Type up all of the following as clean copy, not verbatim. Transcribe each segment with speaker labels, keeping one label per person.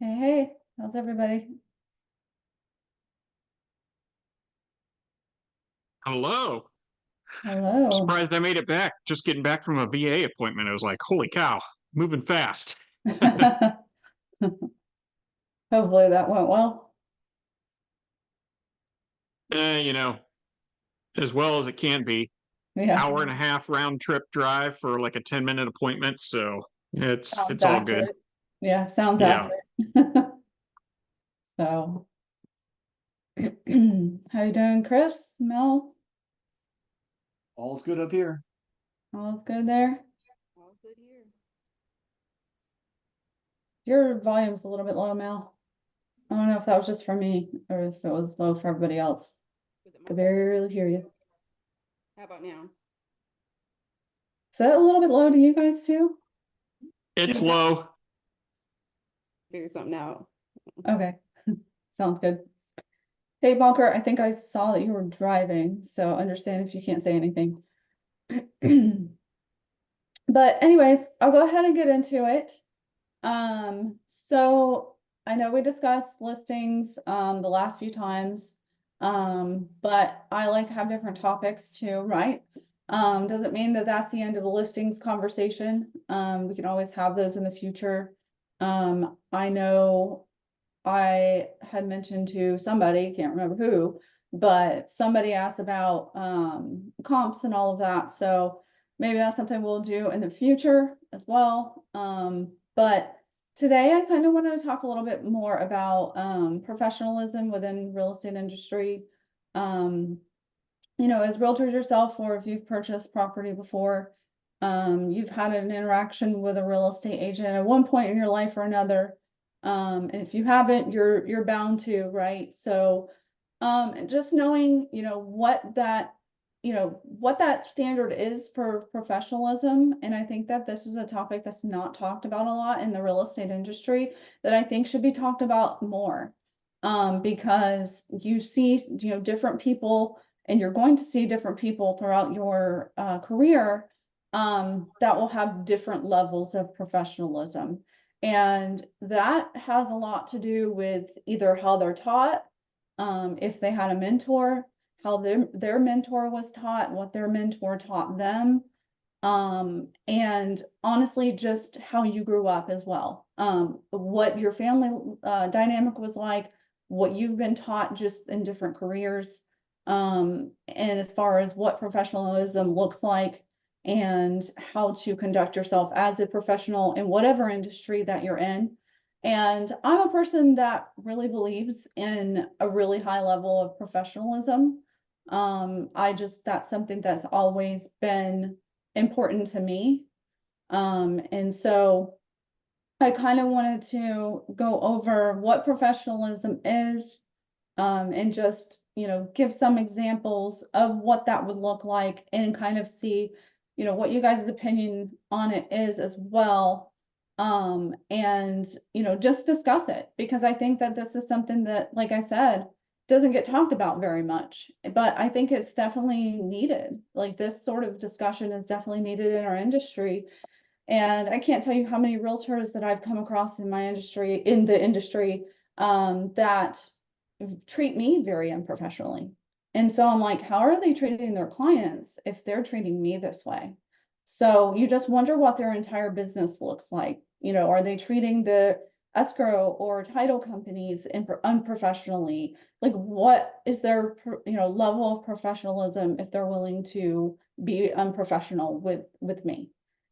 Speaker 1: Hey, hey, how's everybody?
Speaker 2: Hello.
Speaker 1: Hello.
Speaker 2: Surprised I made it back. Just getting back from a VA appointment. I was like, holy cow, moving fast.
Speaker 1: Hopefully that went well.
Speaker 2: You know, as well as it can be.
Speaker 1: Yeah,
Speaker 2: Hour and a half round trip drive for like a 10-minute appointment. So it's
Speaker 1: sounds
Speaker 2: it's all good.
Speaker 1: accurate. Yeah, sounds
Speaker 2: Yeah.
Speaker 1: accurate. So, how you doing, Chris? Mel?
Speaker 3: All's good up here.
Speaker 1: All's good there?
Speaker 4: All good here.
Speaker 1: Your volume's a little bit low, Mel. I don't know if that was just for me or if it was low for everybody else.
Speaker 4: Was it my
Speaker 1: Could
Speaker 4: fault?
Speaker 1: barely hear you.
Speaker 4: How about now?
Speaker 1: Is that a little bit low to you guys too?
Speaker 2: It's low.
Speaker 4: Figure something out.
Speaker 1: Okay, sounds good. Hey, Bonker, I think I saw that you were driving, so understand if you can't say anything. But anyways, I'll go ahead and get into it. So I know we discussed listings the last few times, but I like to have different topics too, right? Doesn't mean that that's the end of the listings conversation. We can always have those in the future. I know I had mentioned to somebody, can't remember who, but somebody asked about comps and all of that. So maybe that's something we'll do in the future as well. But today I kind of wanted to talk a little bit more about professionalism within real estate industry. Um, as realtors yourself, or if you've purchased property before, you've had an interaction with a real estate agent at one point in your life or another. And if you haven't, you're bound to, right? So, just knowing, what that standard is for professionalism. And I think that this is a topic that's not talked about a lot in the real estate industry that I think should be talked about more. Because you see, different people, and you're going to see different people throughout your career that will have different levels of professionalism. And that has a lot to do with either how they're taught, if they had a mentor, how their mentor was taught, what their mentor taught them, and honestly, just how you grew up as well. What your family dynamic was like, what you've been taught just in different careers, and as far as what professionalism looks like and how to conduct yourself as a professional in whatever industry that you're in. And I'm a person that really believes in a really high level of professionalism. That's something that's always been important to me. And so I kind of wanted to go over what professionalism is, and just, give some examples of what that would look like and kind of see, what you guys' opinion on it is as well. And, just discuss it because I think that this is something that, like I said, doesn't get talked about very much, but I think it's definitely needed. Like this sort of discussion is definitely needed in our industry. And I can't tell you how many realtors that I've come across in the industry, that treat me very unprofessionally. And so I'm like, how are they treating their clients if they're treating me this way? So you just wonder what their entire business looks like. Are they treating the escrow or title companies unprofessionally? Like, what is their, level of professionalism if they're willing to be unprofessional with me?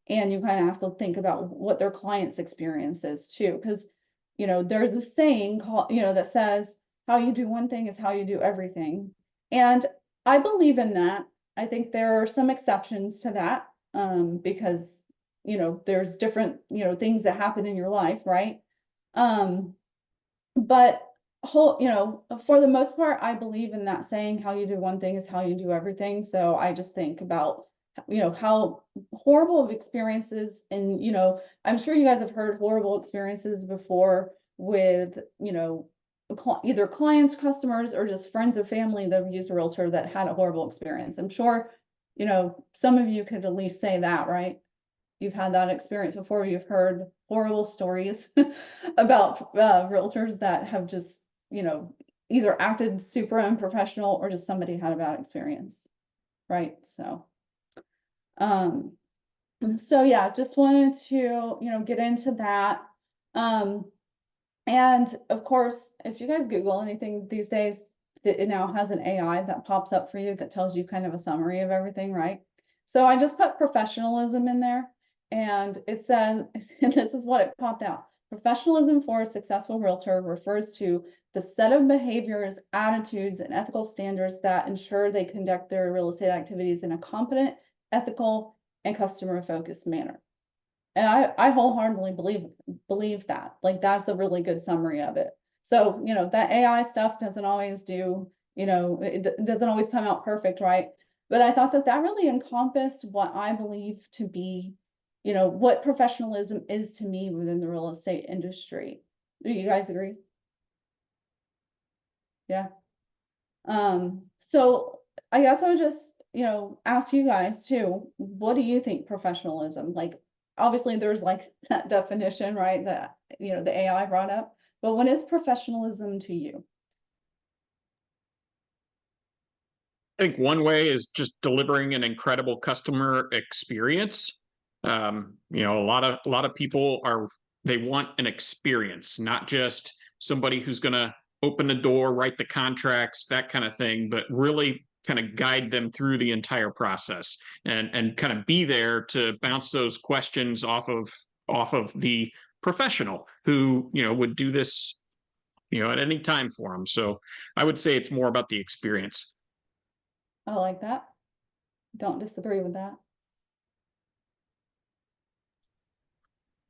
Speaker 1: And you kind of have to think about what their client's experience is too, because there's a saying called, that says how you do one thing is how you do everything. And I believe in that. I think there are some exceptions to that, because there's different things that happen in your life, right? Um, but for the most part, I believe in that saying, how you do one thing is how you do everything. So I just think about how horrible of experiences, and I'm sure you guys have heard horrible experiences before with either clients, customers, or just friends or family that have used a realtor that had a horrible experience. I'm sure some of you could at least say that, right? you've had that experience before, you've heard horrible stories about realtors that have just, you know, either acted super unprofessional or just somebody had a bad experience, right? So, so yeah, just wanted to, you know, get into that. And of course, if you guys Google anything these days, it now has an AI that pops up for you that tells you kind of a summary of everything, right? So I just put professionalism in there, and it says, and this is what it popped out. Professionalism for a successful realtor refers to the set of behaviors, attitudes, and ethical standards that ensure they conduct their real estate activities in a competent, ethical, and customer-focused manner. And I wholeheartedly believe that. Like, that's a really good summary of it. So, you know, that AI stuff doesn't always do, you know, it doesn't always come out perfect, right? But I thought that that really encompassed what I believe to be, you know, what professionalism is to me within the real estate industry. Do you guys agree? Yeah. So I guess I would just, you know, ask you guys too, what do you think professionalism, like, obviously there's like that definition, right? That, you know, the AI brought up, but what is professionalism to you?
Speaker 2: I think one way is just delivering an incredible customer experience. You know, a lot of people they want an experience, not just somebody who's going to open the door, write the contracts, that kind of thing, but really kind of guide them through the entire process and kind of be there to bounce those questions off of the professional who, you know, would do this, you know, at any time for them. So I would say it's more about the experience.
Speaker 1: I like that. Don't disagree with that.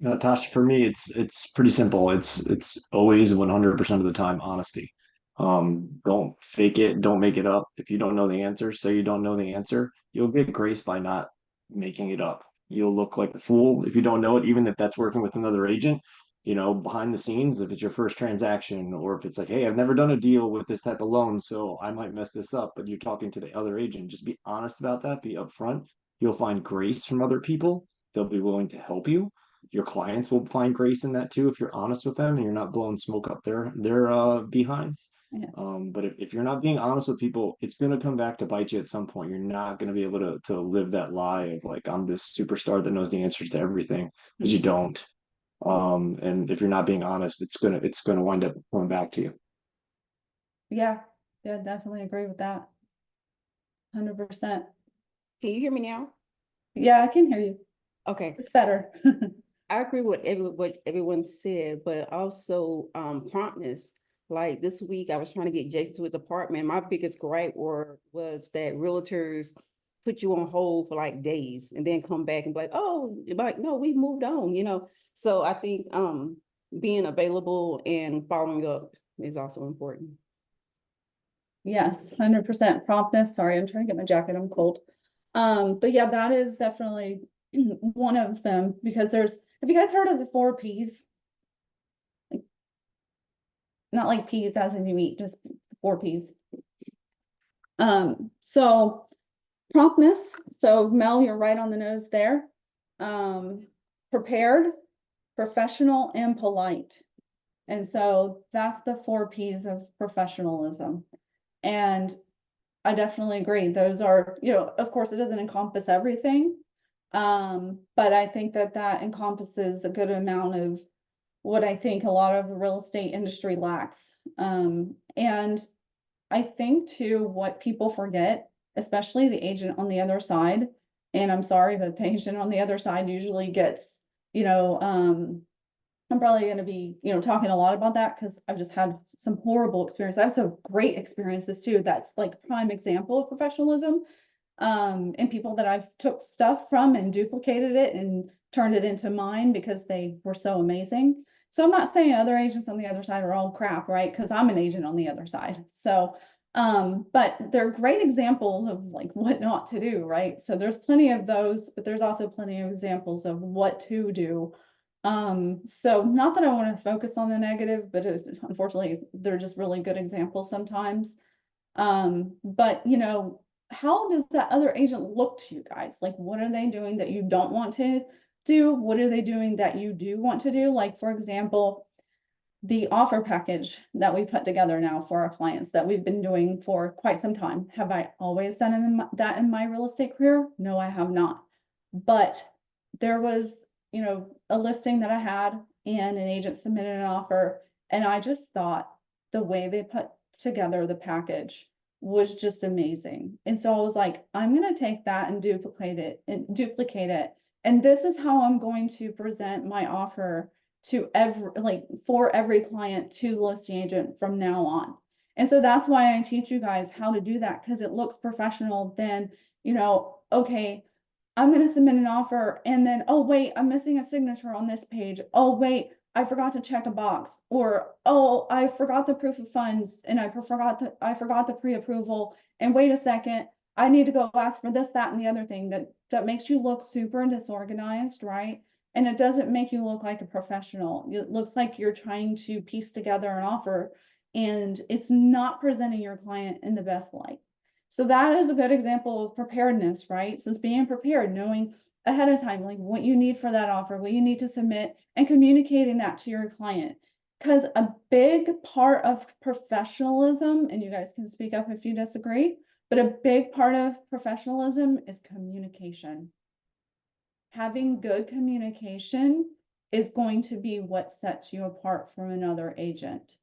Speaker 3: Tasha, for me, it's pretty simple. It's always 100% of the time honesty. Don't fake it, don't make it up. If you don't know the answer, say you don't know the answer. You'll get grace by not making it up. You'll look like a fool if you don't know it, even if that's working with another agent. You know, behind the scenes, if it's your first transaction, or if it's like, hey, I've never done a deal with this type of loan, so I might mess this up, but you're talking to the other agent, just be honest about that, be upfront. You'll find grace from other people. They'll be willing to help you. Your clients will find grace in that too if you're honest with them and you're not blowing smoke up their behinds.
Speaker 1: Yeah.
Speaker 3: But if you're not being honest with people, it's gonna come back to bite you at some point. You're not gonna be able to live that lie of like, I'm this superstar that knows the answers to everything, because you don't. And if you're not being honest, it's gonna wind up coming back to you.
Speaker 1: Yeah, yeah, definitely agree with that. 100%.
Speaker 4: Can you hear me now?
Speaker 1: Yeah, I can hear you.
Speaker 4: Okay,
Speaker 1: It's better.
Speaker 4: I agree with what everyone said, but also promptness. Like this week, I was trying to get Jason to his apartment. My biggest gripe was that realtors put you on hold for like days and then come back and be like, oh, like, no, we moved on, you know? So I think being available and following up is also important.
Speaker 1: Yes, 100% promptness. Sorry, I'm trying to get my jacket. I'm cold. But yeah, that is definitely one of them, because have you guys heard of the 4 Ps? Like, not like peas as in you eat, just 4 Ps. So promptness. So Mel, you're right on the nose there. Prepared, professional, and polite. And so that's the 4 Ps of professionalism. And I definitely agree. Those are, you know, of course, it doesn't encompass everything. But I think that that encompasses a good amount of what I think a lot of the real estate industry lacks. And I think too, what people forget, especially the agent on the other side, and I'm sorry, but the agent on the other side usually gets, you know, I'm probably going to be, you know, talking a lot about that because I've just had some horrible experience. I have some great experiences too. That's like prime example of professionalism. And people that I've took stuff from and duplicated it and turned it into mine because they were so amazing. So I'm not saying other agents on the other side are all crap, right? Because I'm an agent on the other side. So, but they're great examples of like what not to do, right? So there's plenty of those, but there's also plenty of examples of what to do. So not that I want to focus on the negative, but unfortunately, they're just really good examples sometimes. But you know, how does that other agent look to you guys? Like, what are they doing that you don't want to do? What are they doing that you do want to do? Like, for example, the offer package that we put together now for our clients that we've been doing for quite some time. Have I always done that in my real estate career? No, I have not. But there was, a listing that I had and an agent submitted an offer. And I just thought the way they put together the package was just amazing. And so I was like, I'm going to take that and duplicate it. And this is how I'm going to present my offer to for every client to the listing agent from now on. And so that's why I teach you guys how to do that, because it looks professional. Then, okay, I'm going to submit an offer and then, oh, wait, I'm missing a signature on this page. Oh, wait, I forgot to check a box. Or, oh, I forgot the proof of funds and I forgot the pre-approval. And wait a second, I need to go ask for this, that, and the other thing that makes you look super disorganized, right? And it doesn't make you look like a professional. It looks like you're trying to piece together an offer and it's not presenting your client in the best light. So that is a good example of preparedness, right? So it's being prepared, knowing ahead of time, like what you need for that offer, what you need to submit, and communicating that to your client. Because a big part of professionalism, and you guys can speak up if you disagree, but a big part of professionalism is communication. Having good communication is going to be what sets you apart from another agent.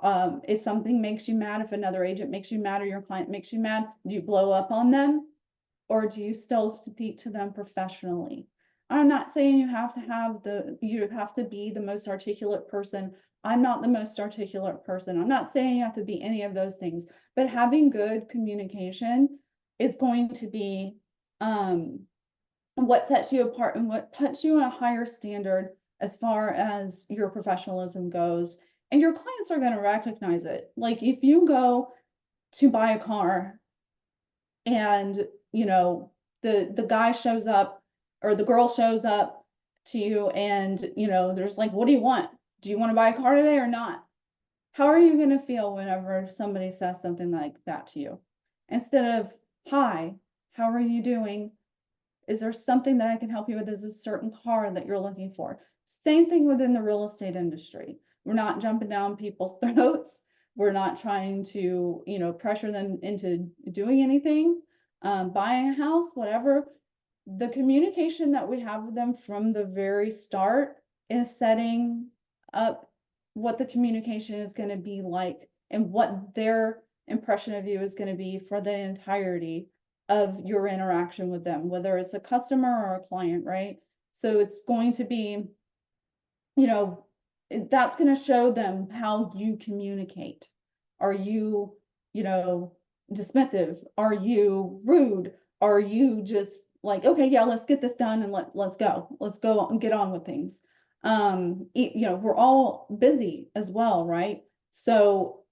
Speaker 1: If something makes you mad, if another agent makes you mad or your client makes you mad, do you blow up on them or do you still speak to them professionally? I'm not saying you have to be the most articulate person. I'm not the most articulate person. I'm not saying you have to be any of those things, but having good communication is going to be what sets you apart and what puts you on a higher standard as far as your professionalism goes. And your clients are going to recognize it. Like if you go to buy a car and, the guy shows up or the girl shows up to you and, there's like, what do you want? Do you want to buy a car today or not? How are you going to feel whenever somebody says something like that to you? Instead of, hi, how are you doing? Is there something that I can help you with? Is a certain car that you're looking for? Same thing within the real estate industry. We're not jumping down people's throats. We're not trying to, pressure them into doing anything, buying a house, whatever. The communication that we have with them from the very start is setting up what the communication is going to be like and what their impression of you is going to be for the entirety of your interaction with them, whether it's a customer or a client, right? So it's going to be, that's going to show them how you communicate. Are you, dismissive? Are you rude? Are you just like, okay, yeah, let's get this done and let's go and get on with things. We're all busy as well, right? So,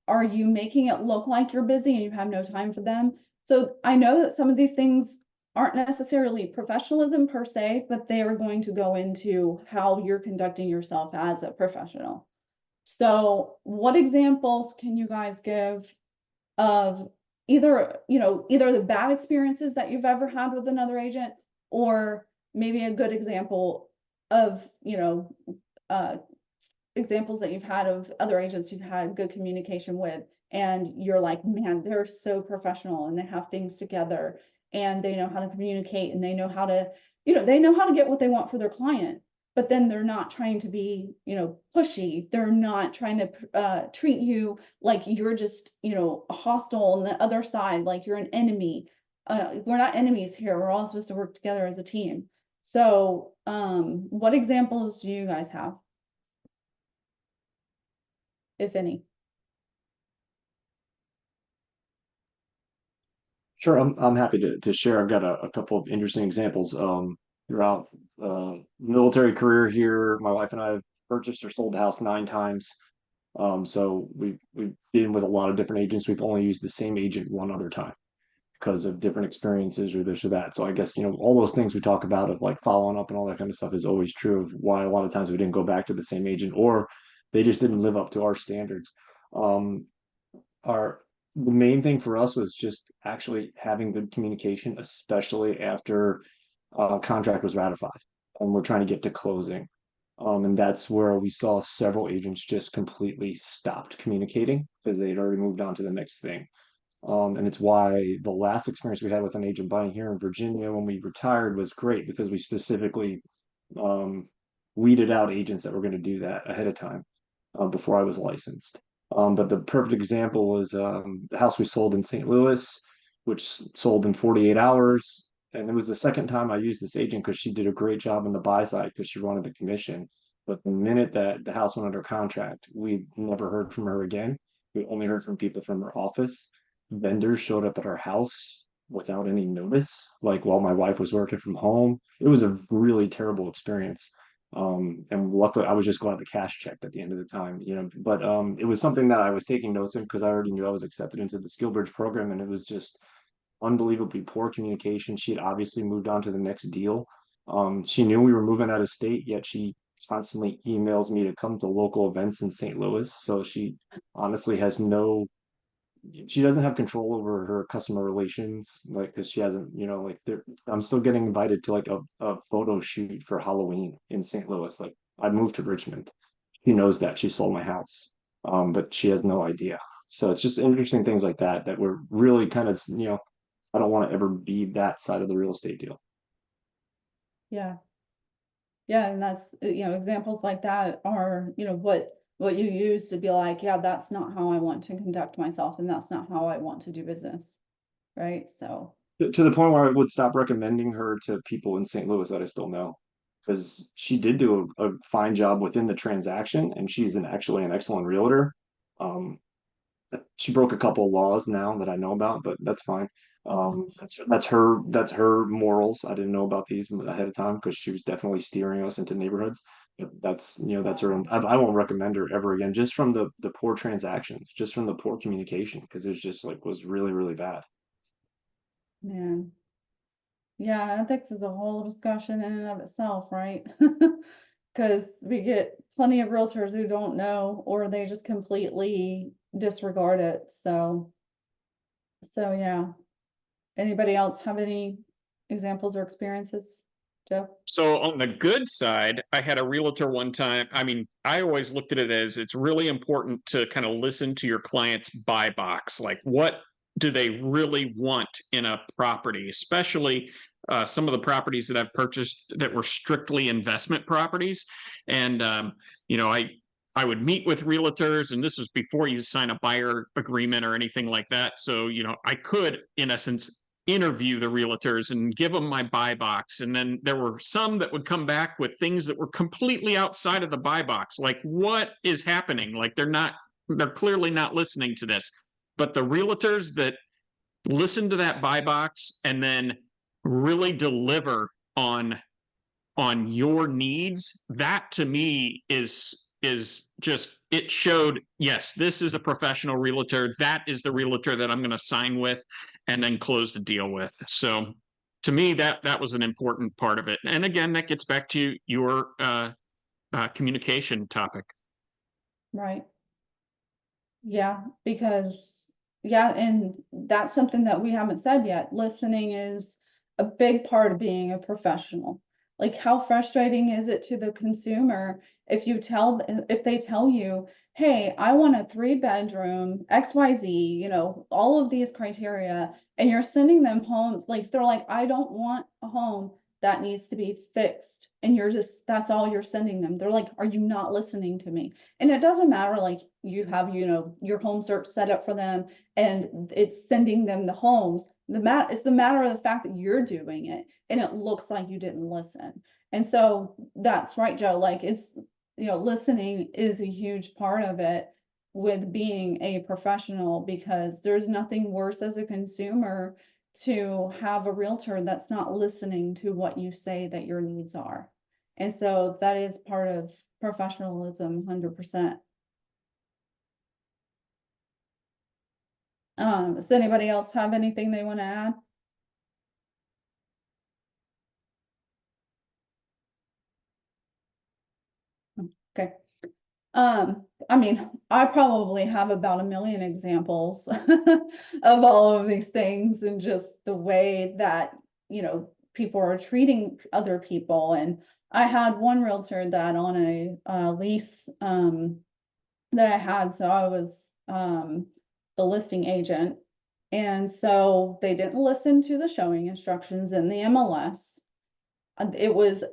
Speaker 1: are you making it look like you're busy and you have no time for them? So I know that some of these things aren't necessarily professionalism per se, but they are going to go into how you're conducting yourself as a professional. So what examples can you guys give of either the bad experiences that you've ever had with another agent, or maybe a good example of, examples that you've had of other agents you've had good communication with, and you're like, man, they're so professional and they have things together and they know how to communicate and they know how to, get what they want for their client. But then they're not trying to be, pushy. They're not trying to treat you like you're just, hostile on the other side, like you're an enemy. We're not enemies here. We're all supposed to work together as a team. So, what examples do you guys have, if any?
Speaker 3: Sure, I'm happy to share. I've got a couple of interesting examples. Throughout military career here, my wife and I have purchased or sold the house 9 times. So we've been with a lot of different agents. We've only used the same agent one other time because of different experiences or this or that. So I guess, all those things we talk about of like following up and all that kind of stuff is always true of why a lot of times we didn't go back to the same agent or they just didn't live up to our standards. Our The main thing for us was just actually having good communication, especially after contract was ratified, and we're trying to get to closing. And that's where we saw several agents just completely stopped communicating because they'd already moved on to the next thing. And it's why the last experience we had with an agent buying here in Virginia when we retired was great because we specifically um, weeded out agents that were going to do that ahead of time before I was licensed. But the perfect example was the house we sold in St. Louis, which sold in 48 hours. And it was the second time I used this agent because she did a great job on the buy side because she wanted the commission. But the minute that the house went under contract, we never heard from her again. We only heard from people from her office. Vendors showed up at our house without any notice, like while my wife was working from home. It was a really terrible experience. And luckily I was just glad the cash checked at the end of the time, but it was something that I was taking notes in because I already knew I was accepted into the SkillBridge program, and it was just unbelievably poor communication. She had obviously moved on to the next deal. She knew we were moving out of state, yet she constantly emails me to come to local events in St. Louis. So she honestly has she doesn't have control over her customer relations, like, because she hasn't, like, I'm still getting invited to like a photo shoot for Halloween in St. Louis. Like, I moved to Richmond. She knows that she sold my house, but she has no idea. So it's just interesting things like that that we're really kind of, I don't want to ever be that side of the real estate deal.
Speaker 1: Yeah. Yeah, and that's, examples like that are, what you use to be like, yeah, that's not how I want to conduct myself, and that's not how I want to do business. Right? So,
Speaker 3: To the point where I would stop recommending her to people in St. Louis that I still know, because she did do a fine job within the transaction, and she's actually an excellent realtor. Um, she broke a couple of laws now that I know about, but that's fine. That's her morals. I didn't know about these ahead of time because she was definitely steering us into neighborhoods. But that's her own. I won't recommend her ever again, just from the poor transactions, just from the poor communication, because it was just like was really really bad.
Speaker 1: man. Yeah, ethics is a whole discussion in and of itself, right? Because we get plenty of realtors who don't know, or they just completely disregard it. So yeah. Anybody else have any examples or experiences, Joe?
Speaker 2: So on the good side, I had a realtor one time. I mean, I always looked at it as it's really important to kind of listen to your client's buy box. Like, what do they really want in a property, especially some of the properties that I've purchased that were strictly investment properties. And, I would meet with realtors, and this was before you sign a buyer agreement or anything like that. So, I could, in essence, interview the realtors and give them my buy box. And then there were some that would come back with things that were completely outside of the buy box. Like, what is happening? Like, they're clearly not listening to this. But the realtors that listen to that buy box and then really deliver on your needs, that to me is just, it showed, yes, this is a professional realtor. That is the realtor that I'm going to sign with and then close the deal with. So to me, that was an important part of it. And again, that gets back to your communication topic.
Speaker 1: Right. Yeah, and that's something that we haven't said yet. Listening is a big part of being a professional. Like, how frustrating is it to the consumer if if they tell you, hey, I want a 3-bedroom, XYZ, all of these criteria, and you're sending them homes, like, they're like, I don't want a home that needs to be fixed. And that's all you're sending them. They're like, are you not listening to me? And it doesn't matter, like, you have, your home search set up for them and it's sending them the homes. It's the matter of the fact that you're doing it and it looks like you didn't listen. And so that's right, Joe. Like, it's, listening is a huge part of it with being a professional, because there's nothing worse as a consumer to have a realtor that's not listening to what you say that your needs are. And so that is part of professionalism, 100%. Does anybody else have anything they want to add? Okay. I mean, I probably have about 1,000,000 examples of all of these things, and just the way that, people are treating other people. And I had one realtor that on a lease that I had, so I was the listing agent. And so they didn't listen to the showing instructions in the MLS. It was,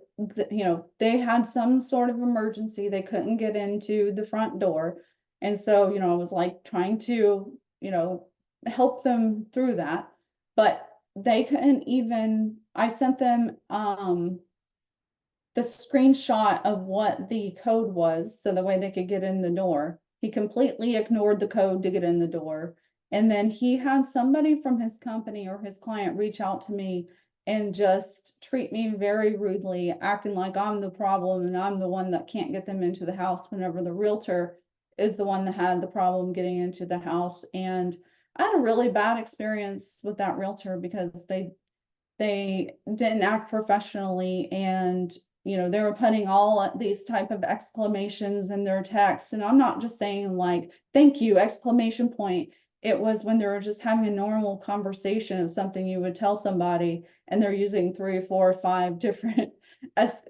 Speaker 1: you know, they had some sort of emergency. They couldn't get into the front door. And so, you know, I was like trying to, you know, help them through that. But they couldn't even, I sent them the screenshot of what the code was so the way they could get in the door. He completely ignored the code to get in the door. And then he had somebody from his company or his client reach out to me and just treat me very rudely, acting like I'm the problem and I'm the one that can't get them into the house, whenever the realtor is the one that had the problem getting into the house. And I had a really bad experience with that realtor because they didn't act professionally, and you know, they were putting all these type of exclamations in their text. And I'm not just saying like, thank you, exclamation point. It was when they were just having a normal conversation of something you would tell somebody, and they're using 3, 4, 5 different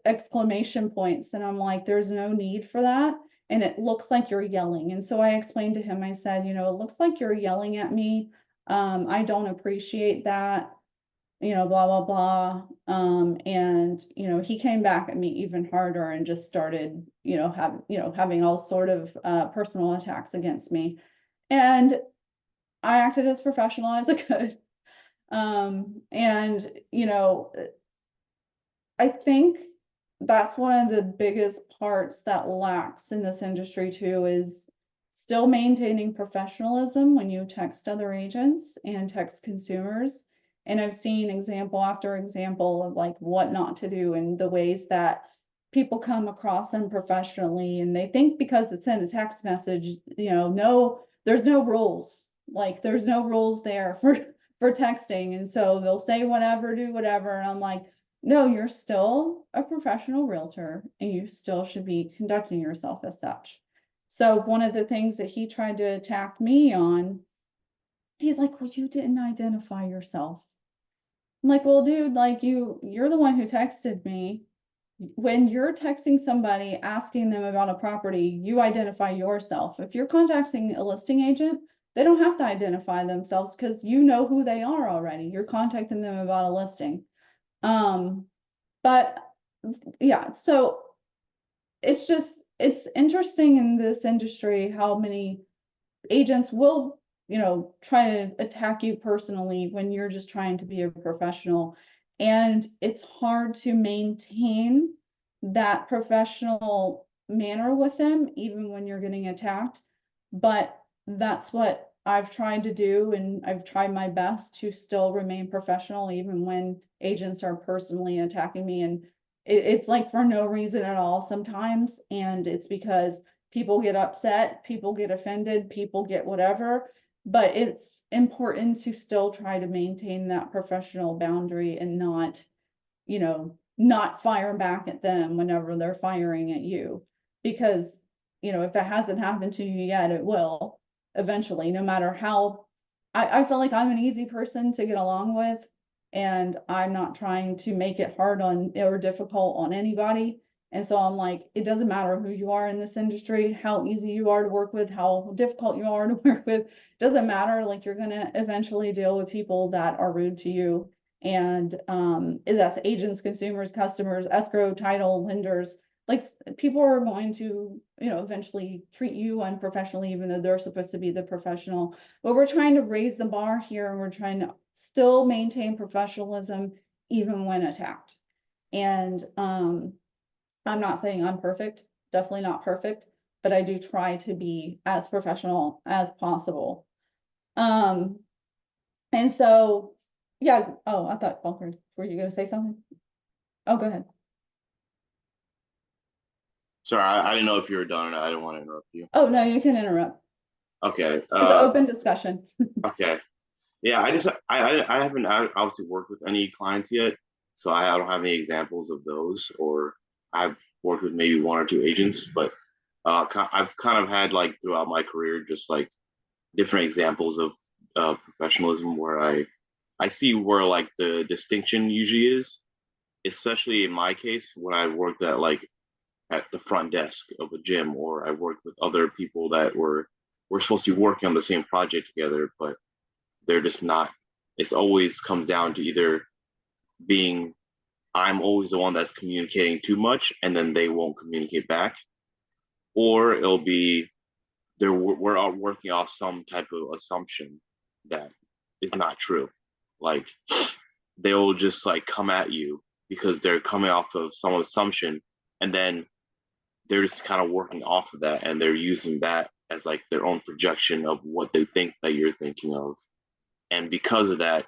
Speaker 1: exclamation points. And I'm like, there's no need for that. And it looks like you're yelling. And so I explained to him, I said, you know, it looks like you're yelling at me. I don't appreciate that, you know, blah, blah, blah. And, you know, he came back at me even harder and just started, you know, having all sort of personal attacks against me. And I acted as professional as I could. And, you know, I think that's one of the biggest parts that lacks in this industry too, is still maintaining professionalism when you text other agents and text consumers. And I've seen example after example of like what not to do and the ways that people come across unprofessionally, and they think because it's in a text message, you know, no, there's no rules. Like there's no rules there for texting. And so they'll say whatever, do whatever. And I'm like, no, you're still a professional realtor and you still should be conducting yourself as such. So one of the things that he tried to attack me on, he's like, well, you didn't identify yourself. I'm like, well, dude, like you're the one who texted me. When you're texting somebody asking them about a property, you identify yourself. If you're contacting a listing agent, they don't have to identify themselves because you know who they are already. You're contacting them about a listing. But yeah, so it's interesting in this industry how many agents will, you know, try to attack you personally when you're just trying to be a professional. And it's hard to maintain that professional manner with them, even when you're getting attacked. But that's what I've tried to do, and I've tried my best to still remain professional, even when agents are personally attacking me. And it's like for no reason at all sometimes. And it's because people get upset, people get offended, people get whatever. But it's important to still try to maintain that professional boundary and not, you know, not fire back at them whenever they're firing at you. Because, you know, if it hasn't happened to you yet, it will eventually, no matter how. I feel like I'm an easy person to get along with, and I'm not trying to make it hard on or difficult on anybody. And so I'm like, it doesn't matter who you are in this industry, how easy you are to work with, how difficult you are to work with, doesn't matter. Like you're gonna eventually deal with people that are rude to you. And that's agents, consumers, customers, escrow, title, lenders. Like people are going to, you know, eventually treat you unprofessionally, even though they're supposed to be the professional. But we're trying to raise the bar here, and we're trying to still maintain professionalism even when attacked. And I'm not saying I'm perfect, definitely not perfect, but I do try to be as professional as possible. And so, yeah. Oh, I thought, Walker, were you going to say something? Oh, go ahead.
Speaker 5: Sorry, I didn't know if you were done or not. I didn't want to interrupt you.
Speaker 1: Oh, no, you can interrupt.
Speaker 5: Okay.
Speaker 1: It's an open discussion.
Speaker 5: Okay. Yeah, I haven't obviously worked with any clients yet, so I don't have any examples of those, or I've worked with maybe 1 or 2 agents, but I've kind of had like throughout my career just like different examples of professionalism where I I see where like the distinction usually is, especially in my case when I worked at the front desk of a gym, or I worked with other people that we're supposed to be working on the same project together, but they're just not. It's always comes down to either being I'm always the one that's communicating too much and then they won't communicate back, or it'll be we're all working off some type of assumption that is not true. Like they'll just like come at you because they're coming off of some assumption, and then they're just kind of working off of that, and they're using that as like their own projection of what they think that you're thinking of. And because of that,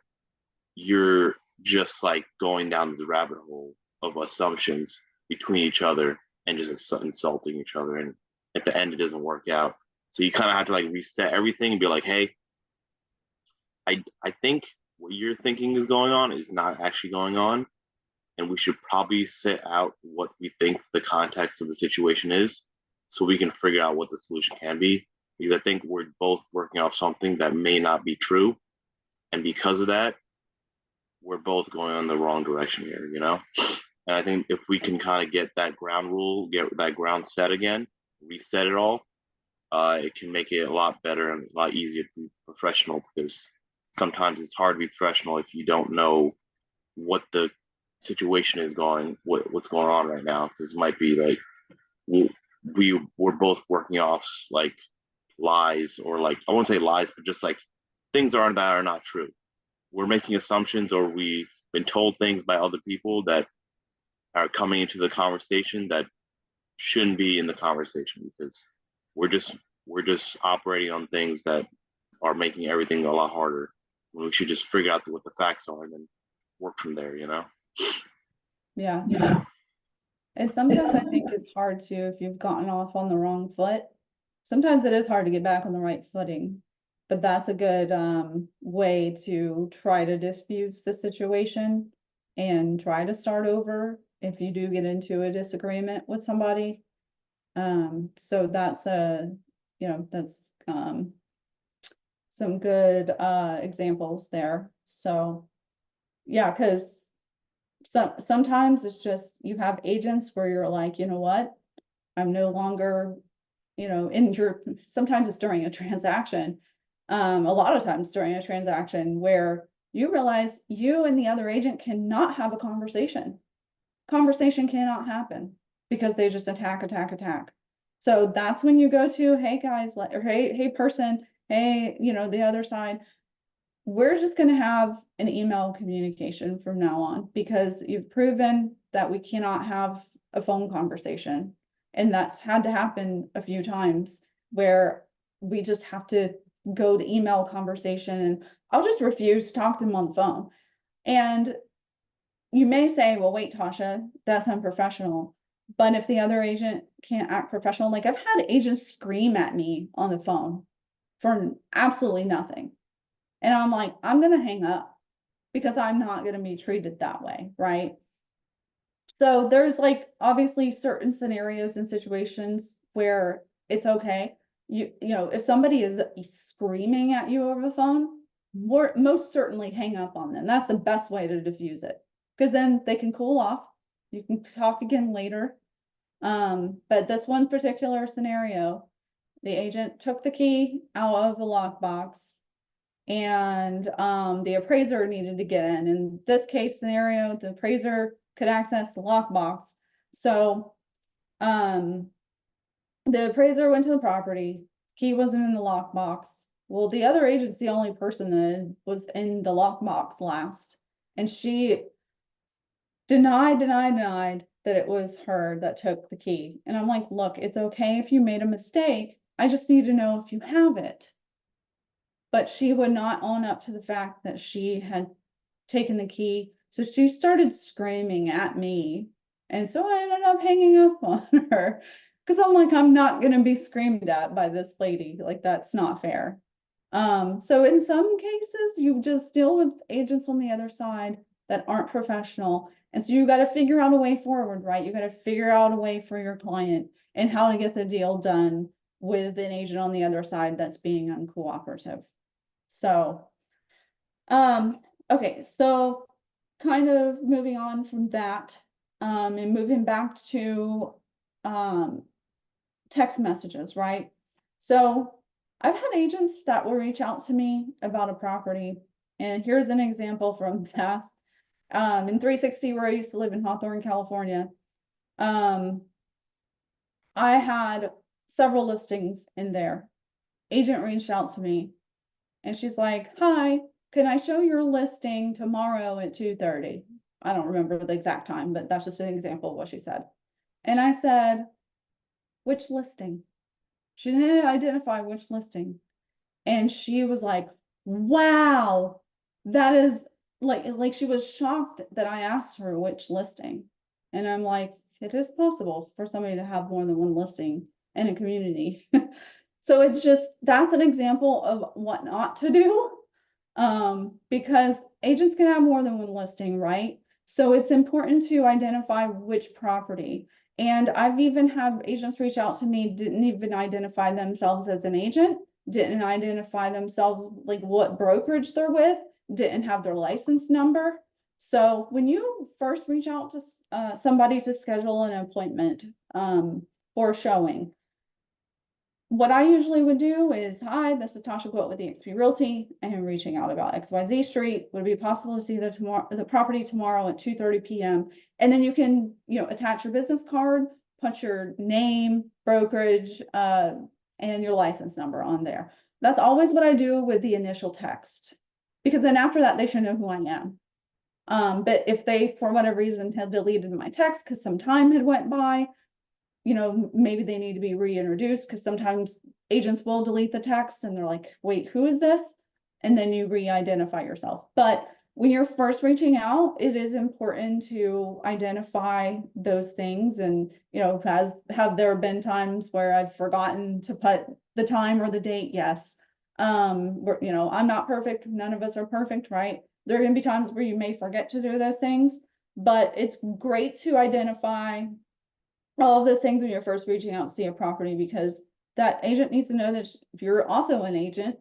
Speaker 5: you're just like going down the rabbit hole of assumptions between each other and just insulting each other. And at the end, it doesn't work out. So you kind of have to like reset everything and be like, hey, I think what you're thinking is going on is not actually going on. And we should probably set out what we think the context of the situation is so we can figure out what the solution can be. Because I think we're both working off something that may not be true. And because of that, we're both going in the wrong direction here, you know? And I think if we can kind of get that ground rule, get that ground set again, reset it all, it can make it a lot better and a lot easier to be professional, because sometimes it's hard to be professional if you don't know what the situation is what's going on right now, because it might be like we're both working off like lies, or like I won't say lies, but just like things that are not true. We're making assumptions, or we've been told things by other people that are coming into the conversation that shouldn't be in the conversation, because we're just operating on things that are making everything a lot harder, when we should just figure out what the facts are and then work from there, you know?
Speaker 1: Yeah. And sometimes I think it's hard to, if you've gotten off on the wrong foot, sometimes it is hard to get back on the right footing. But that's a good way to try to diffuse the situation and try to start over if you do get into a disagreement with somebody. So that's that's some good examples there. So yeah, because sometimes it's just you have agents where you're like, you know what, I'm no longer, sometimes it's during a transaction. A lot of times during a transaction where you realize you and the other agent cannot have a conversation. Conversation cannot happen because they just attack. So that's when you go to, hey guys, or hey person, hey, the other side, we're just going to have an email communication from now on, because you've proven that we cannot have a phone conversation. And that's had to happen a few times where we just have to go to email conversation, and I'll just refuse to talk to them on the phone. And you may say, well, wait, Tasha, that's unprofessional. But if the other agent can't act professional, like I've had agents scream at me on the phone for absolutely nothing. And I'm like, I'm going to hang up because I'm not going to be treated that way. Right. So there's like obviously certain scenarios and situations where it's okay. If somebody is screaming at you over the phone, most certainly hang up on them. That's the best way to diffuse it, because then they can cool off. You can talk again later. But this one particular scenario, the agent took the key out of the lockbox, and the appraiser needed to get in. In this case scenario, the appraiser could access the lockbox. So the appraiser went to the property, key wasn't in the lockbox. Well, the other agent's the only person that was in the lockbox last, and she denied that it was her that took the key. And I'm like, look, it's okay if you made a mistake. I just need to know if you have it. But she would not own up to the fact that she had taken the key. So she started screaming at me. And so I ended up hanging up on her, because I'm like, I'm not going to be screamed at by this lady. Like, that's not fair. So in some cases, you just deal with agents on the other side that aren't professional. And so you got to figure out a way forward, right? You got to figure out a way for your client and how to get the deal done with an agent on the other side that's being uncooperative. So, Okay, so kind of moving on from that, and moving back to, text messages, right? So I've had agents that will reach out to me about a property, and here's an example from the past. In 360, where I used to live in Hawthorne, California, I had several listings in there. Agent reached out to me and she's like, "Hi, can I show your listing tomorrow at 2:30?" I don't remember the exact time, but that's just an example of what she said. And I said, "Which listing?" She didn't identify which listing. And she was like, "Wow, that is," like she was shocked that I asked her which listing. And I'm like, it is possible for somebody to have more than one listing in a community. So it's just, that's an example of what not to do. Because agents can have more than one listing, right? So it's important to identify which property. And I've even had agents reach out to me, didn't even identify themselves as an agent, didn't identify themselves, like what brokerage they're with, didn't have their license number. So when you first reach out to somebody to schedule an appointment for showing, what I usually would do is, "Hi, this is Tasha Gwilt with eXp Realty. I am reaching out about XYZ Street. Would it be possible to see the property tomorrow at 2:30 p.m.?" And then you can, attach your business card, put your name, brokerage, and your license number on there. That's always what I do with the initial text, because then after that, they should know who I am. But if they, for whatever reason, had deleted my text because some time had went by, maybe they need to be reintroduced, because sometimes agents will delete the text and they're like, "Wait, who is this?" And then you re-identify yourself. But when you're first reaching out, it is important to identify those things. And, have there been times where I've forgotten to put the time or the date? Yes. I'm not perfect. None of us are perfect, right? There are going to be times where you may forget to do those things, but it's great to identify all of those things when you're first reaching out to see a property, because that agent needs to know that if you're also an agent,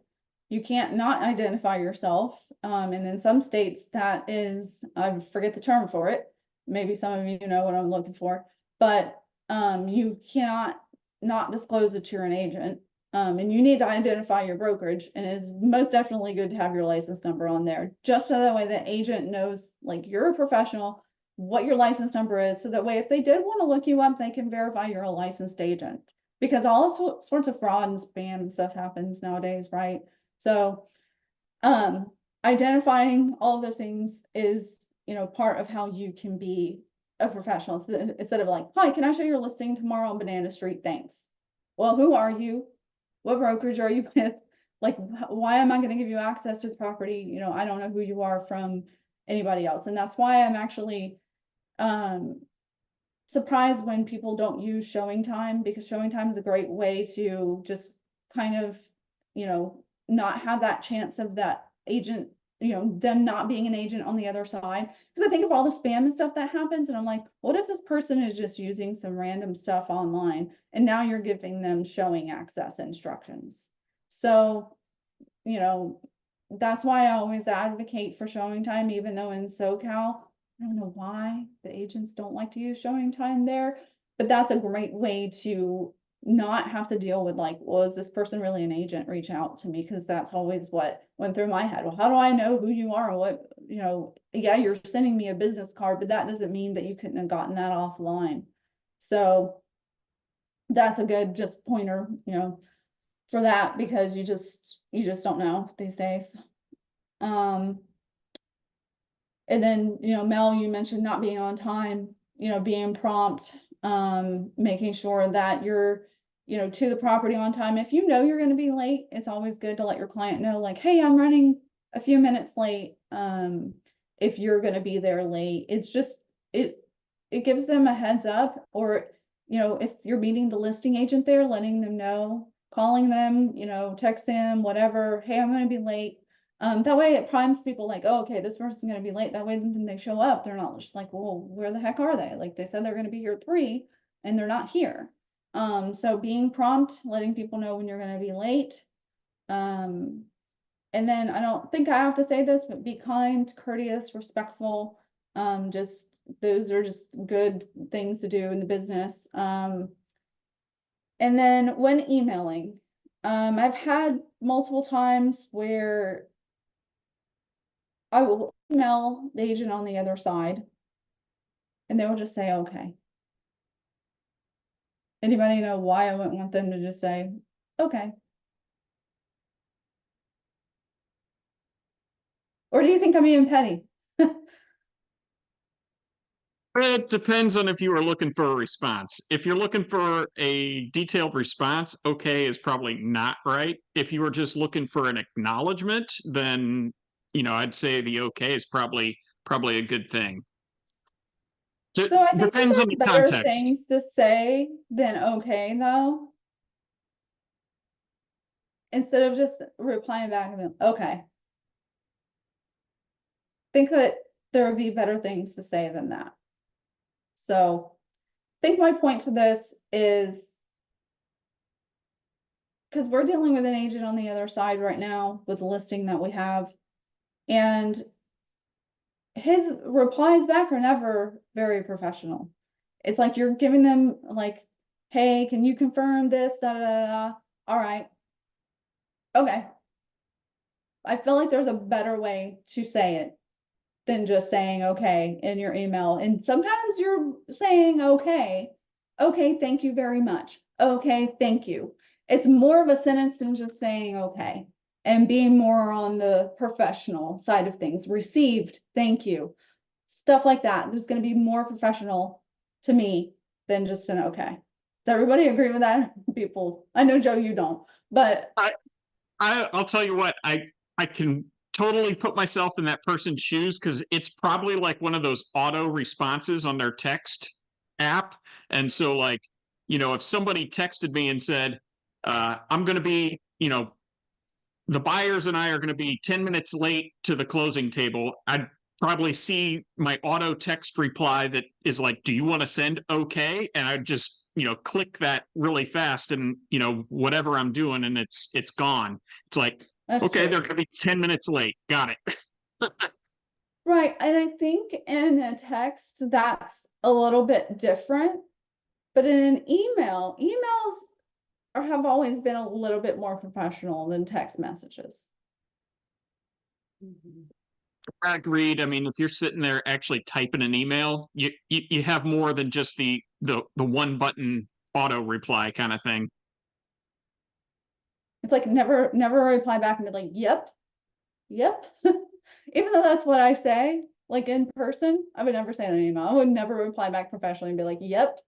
Speaker 1: you can't not identify yourself. And in some states that is, I forget the term for it. Maybe some of you know what I'm looking for, but you cannot not disclose that you're an agent. And you need to identify your brokerage, and it's most definitely good to have your license number on there, just so that way the agent knows, like, you're a professional, what your license number is, so that way if they did want to look you up, they can verify you're a licensed agent, because all sorts of fraud and spam and stuff happens nowadays, right? So identifying all the things is, part of how you can be a professional. So instead of like, "Hi, can I show your listing tomorrow on Banana Street? Thanks." Well, who are you? What brokerage are you with? Like, why am I going to give you access to the property? I don't know who you are from anybody else. And that's why I'm actually surprised when people don't use showing time, because showing time is a great way to just kind of, not have that chance of that agent, them not being an agent on the other side. Because I think of all the spam and stuff that happens, and I'm like, what if this person is just using some random stuff online and now you're giving them showing access instructions? So, that's why I always advocate for showing time, even though in SoCal, I don't know why the agents don't like to use showing time there, but that's a great way to not have to deal with, like, well, is this person really an agent? Reach out to me, because that's always what went through my head. Well, how do I know who you are? What, yeah, you're sending me a business card, but that doesn't mean that you couldn't have gotten that offline. So that's a good just pointer, for that, because you just don't know these days. And then, Mel, you mentioned not being on time, being prompt, making sure that you're, to the property on time. If you know you're going to be late, it's always good to let your client know, like, "Hey, I'm running a few minutes late." If you're going to be there late, it's just, it gives them a heads up. Or, if you're meeting the listing agent there, letting them know, calling them, text them, whatever, "Hey, I'm going to be late." That way it primes people, like, "Oh, okay, this person's gonna be late." That way when they show up, they're not just like, "Well, where the heck are they?" Like, they said they're gonna be here at 3 and they're not here. So being prompt, letting people know when you're gonna be late. And And then I don't think I have to say this, but be kind, courteous, respectful. Just those are just good things to do in the business. And then when emailing, I've had multiple times where I will email the agent on the other side and they will just say, okay. Anybody know why I wouldn't want them to just say, okay? Or do you think I'm being petty?
Speaker 2: It depends on if you are looking for a response. If you're looking for a detailed response, okay is probably not right. If you were just looking for an acknowledgement, then, you know, I'd say the okay is probably a good thing.
Speaker 1: So I think that
Speaker 2: Depends on
Speaker 1: there's
Speaker 2: the
Speaker 1: better
Speaker 2: context.
Speaker 1: things to say than okay, though. Instead of just replying back and then, okay. Think that there would be better things to say than that. So I think my point to this is because we're dealing with an agent on the other side right now with the listing that we have. And his replies back are never very professional. It's like you're giving them like, hey, can you confirm this? Da da da da. All right. Okay. I feel like there's a better way to say it than just saying okay in your email. And sometimes you're saying okay, okay, thank you very much. Okay, thank you. It's more of a sentence than just saying okay and being more on the professional side of things. Received, thank you. Stuff like that. That's going to be more professional to me than just an okay. Does everybody agree with that? People, I know Joe, you don't, but
Speaker 2: I'll tell you what, I can totally put myself in that person's shoes because it's probably like one of those auto responses on their text app. And so like, you know, if somebody texted me and said, I'm going to be, you know, the buyers and I are going to be 10 minutes late to the closing table, I'd probably see my auto text reply that is like, do you want to send okay? And I'd just, you know, click that really fast and, you know, whatever I'm doing and it's gone. It's like,
Speaker 1: that's
Speaker 2: okay,
Speaker 1: true.
Speaker 2: they're going to be 10 minutes late. Got it.
Speaker 1: Right. And I think in a text, that's a little bit different. But in an email, emails have always been a little bit more professional than text messages.
Speaker 2: Agreed. I mean, if you're sitting there actually typing an email, you have more than just the one button auto reply kind of thing.
Speaker 1: It's like never reply back and be like, yep. Even though that's what I say, like in person, I would never say it in an email. I would never reply back professionally and be like, yep.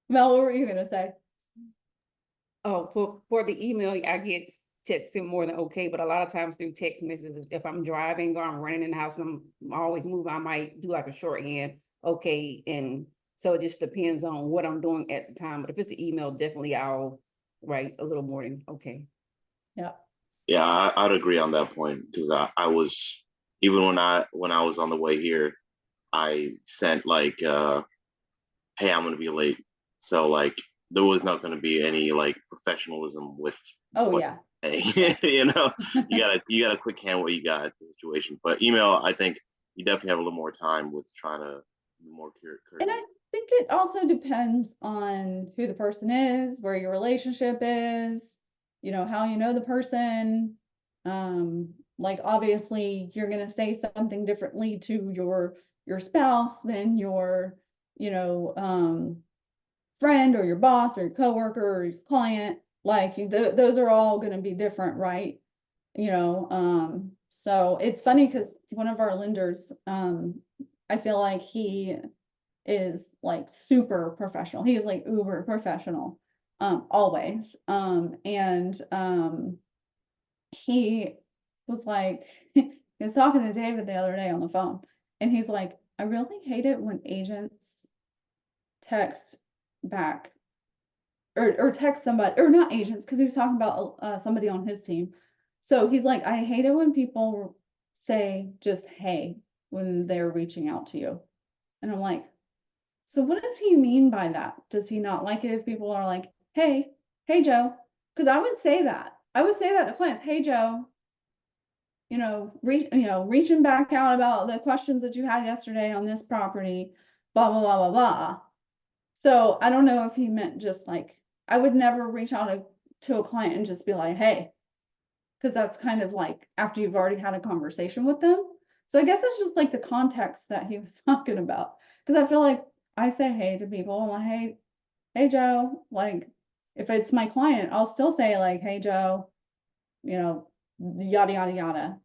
Speaker 1: Mel, what were you gonna say?
Speaker 4: Oh, for the email, I get texting more than okay, but a lot of times through text messages, if I'm driving or I'm running in the house and I'm always moving, I might do like a shorthand, okay, and so it just depends on what I'm doing at the time. But if it's the email, definitely I'll write a little more than okay.
Speaker 1: Yeah.
Speaker 5: Yeah, I'd agree on that point because I was even when I was on the way here, I sent like hey, I'm gonna be late. So like there was not gonna be any like professionalism with
Speaker 1: Oh
Speaker 5: what
Speaker 1: yeah.
Speaker 5: hey, you know, you gotta quick hand what you got at the situation. But email, I think you definitely have a little more time with trying to be more
Speaker 1: And
Speaker 5: courteous.
Speaker 1: I think it also depends on who the person is, where your relationship is, you know, how you know the person. Like obviously you're gonna say something differently to your spouse than your, you know, friend or your boss or your coworker or your client. Like those are all gonna be different, right? You know, so it's funny because one of our lenders, I feel like he is like super professional. He is like uber professional, always. And he was like, he was talking to David the other day on the phone, and he's like, I really hate it when agents text back or text somebody, or not agents, because he was talking about somebody on his team. So he's like, I hate it when people say just hey when they're reaching out to you. And I'm like, so what does he mean by that? Does he not like it if people are like, hey Joe? Because I would say that. I would say that to clients, hey, Joe, reaching back out about the questions that you had yesterday on this property, blah, blah, blah, blah, blah. So I don't know if he meant just like, I would never reach out to a client and just be like, hey, because that's kind of like after you've already had a conversation with them. So I guess that's just like the context that he was talking about. Because I feel like I say hey to people, I'm like, hey, Joe, like if it's my client, I'll still say like, hey, Joe, yada, yada, yada.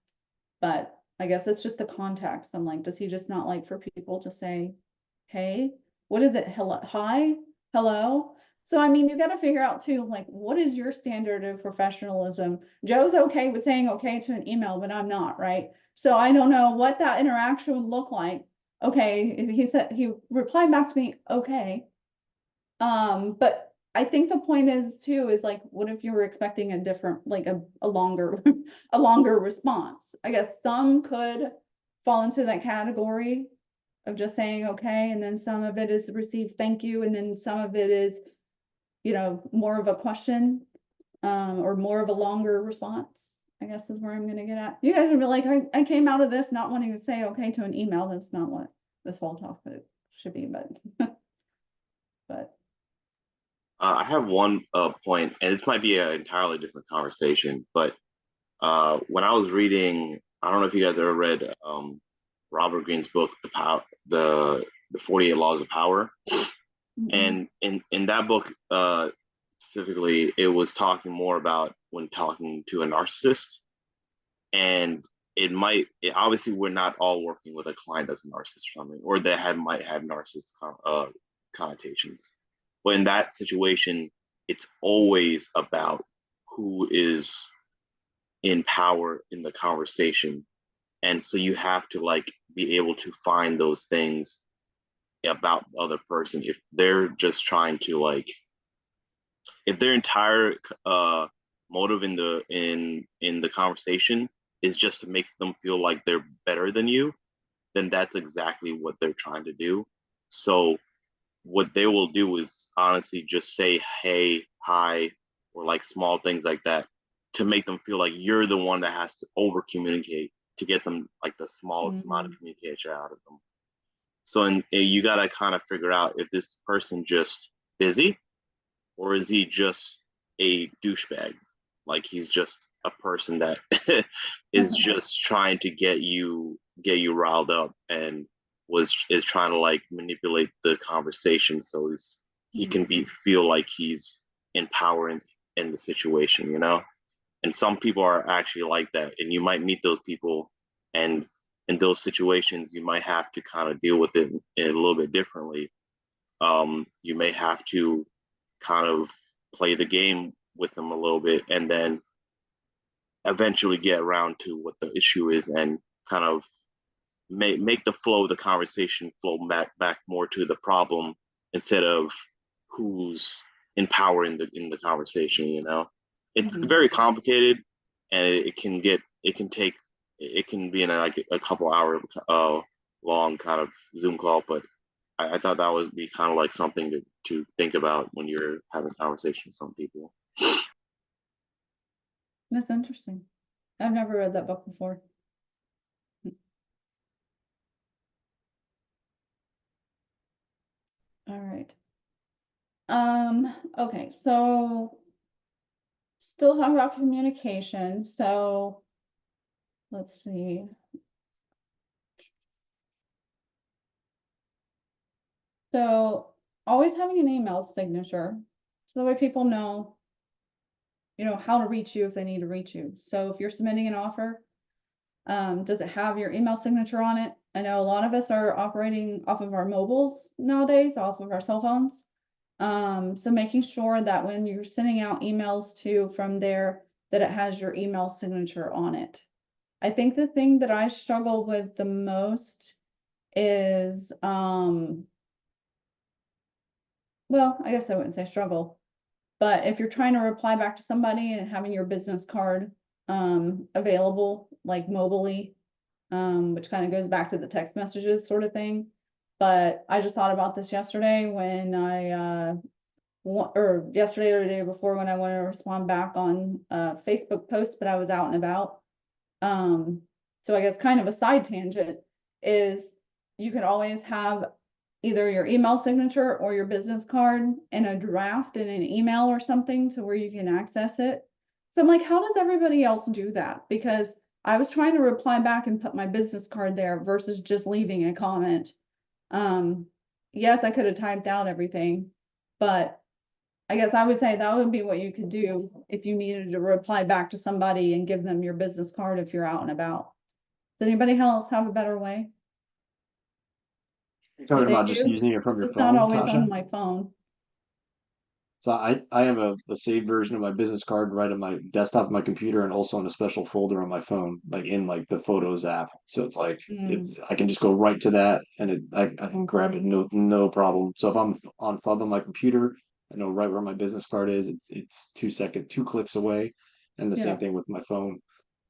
Speaker 1: But I guess it's just the context. I'm like, does he just not like for people to say, hey, what is it? Hello, hi, hello. So, I mean, you got to figure out too, like, what is your standard of professionalism? Joe's okay with saying okay to an email, but I'm not, right? So I don't know what that interaction would look like. Okay, if he replied back to me, okay. But I think the point is too, is like, what if you were expecting a different, like a longer, a longer response? I guess some could fall into that category of just saying, okay, and then some of it is received thank you, and then some of it is, more of a question, or more of a longer response, I guess is where I'm gonna get at. You guys would be like, I came out of this not wanting to say okay to an email. That's not what this whole topic should be, but but
Speaker 5: I have one point, and this might be an entirely different conversation, but when I was reading, I don't know if you guys ever read Robert Greene's book, the 48 Laws of Power, and in that book specifically, it was talking more about when talking to a narcissist, and obviously we're not all working with a client that's a narcissist or something, or that might have narcissist connotations. But in that situation, it's always about who is in power in the conversation. And so you have to like be able to find those things about the other person. If they're just trying to like, if their entire motive in the conversation is just to make them feel like they're better than you, then that's exactly what they're trying to do. So what they will do is honestly just say hey, hi, or like small things like that to make them feel like you're the one that has to over communicate to get them like the smallest amount of communication out of them. So and you got to kind of figure out if this person just busy, or is he just a douchebag? Like he's just a person that is just trying to get you riled up and is trying to like manipulate the conversation so he can feel like he's in power in the situation, And some people are actually like that, and you might meet those people, and in those situations you might have to kind of deal with it in a little bit differently. You may have to kind of play the game with them a little bit, and then eventually get around to what the issue is, and kind of make the flow of the conversation flow back more to the problem instead of who's in power in the conversation. It's very complicated, and it can be in like a couple hour long kind of Zoom call, but I thought that would be kind of like something to think about when you're having a conversation with some people.
Speaker 1: That's interesting. I've never read that book before. All right. Okay, so still talking about communication. So let's see. So always having an email signature, so that way people know, how to reach you if they need to reach you. So if you're submitting an offer, does it have your email signature on it? I know a lot of us are operating off of our mobiles nowadays, off of our cell phones. So making sure that when you're sending out emails from there, that it has your email signature on it. I think the thing that I struggle with the most is, well, I guess I wouldn't say struggle, but if you're trying to reply back to somebody and having your business card available, like mobily, which kind of goes back to the text messages sort of thing. But I just thought about this yesterday when I or yesterday or the day before when I wanted to respond back on a Facebook post, but I was out and about. So I guess kind of a side tangent is you can always have either your email signature or your business card in a draft in an email or something to where you can access it. So I'm like, how does everybody else do that? Because I was trying to reply back and put my business card there versus just leaving a comment. Yes, I could have typed out everything, but I guess I would say that would be what you could do if you needed to reply back to somebody and give them your business card if you're out and about. Does anybody else have a better way?
Speaker 3: You're talking
Speaker 1: They
Speaker 3: about just
Speaker 1: do.
Speaker 3: using it from
Speaker 1: It's
Speaker 3: your
Speaker 1: just not
Speaker 3: phone,
Speaker 1: always
Speaker 3: Tasha?
Speaker 1: on my phone.
Speaker 3: So I have a saved version of my business card right on my desktop, my computer, and also in a special folder on my phone, like in like the Photos app. So it's like I can just go right to that, and I can grab it no problem. So if I'm on FUB on my computer, I know right where my business card is. It's 2 clicks away, and the
Speaker 1: Yeah.
Speaker 3: same thing with my phone,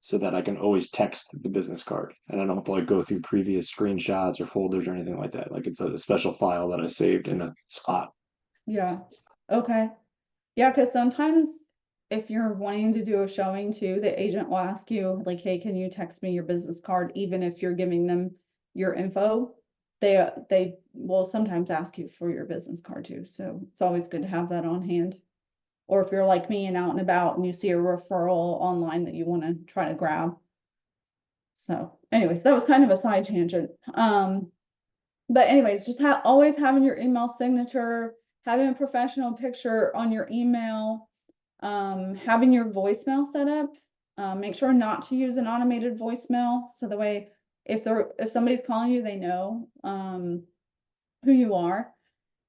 Speaker 3: so that I can always text the business card, and I don't have to like go through previous screenshots or folders or anything like that. Like it's a special file that I saved in a spot.
Speaker 1: Yeah. Okay. Yeah, because sometimes if you're wanting to do a showing too, the agent will ask you like, hey, can you text me your business card? Even if you're giving them your info, they will sometimes ask you for your business card too. So it's always good to have that on hand. Or if you're like me and out and about and you see a referral online that you want to try to grab. So anyways, that was kind of a side tangent. But anyways, just always having your email signature, having a professional picture on your email, having your voicemail set up. Make sure not to use an automated voicemail. So the way if somebody's calling you, they know who you are.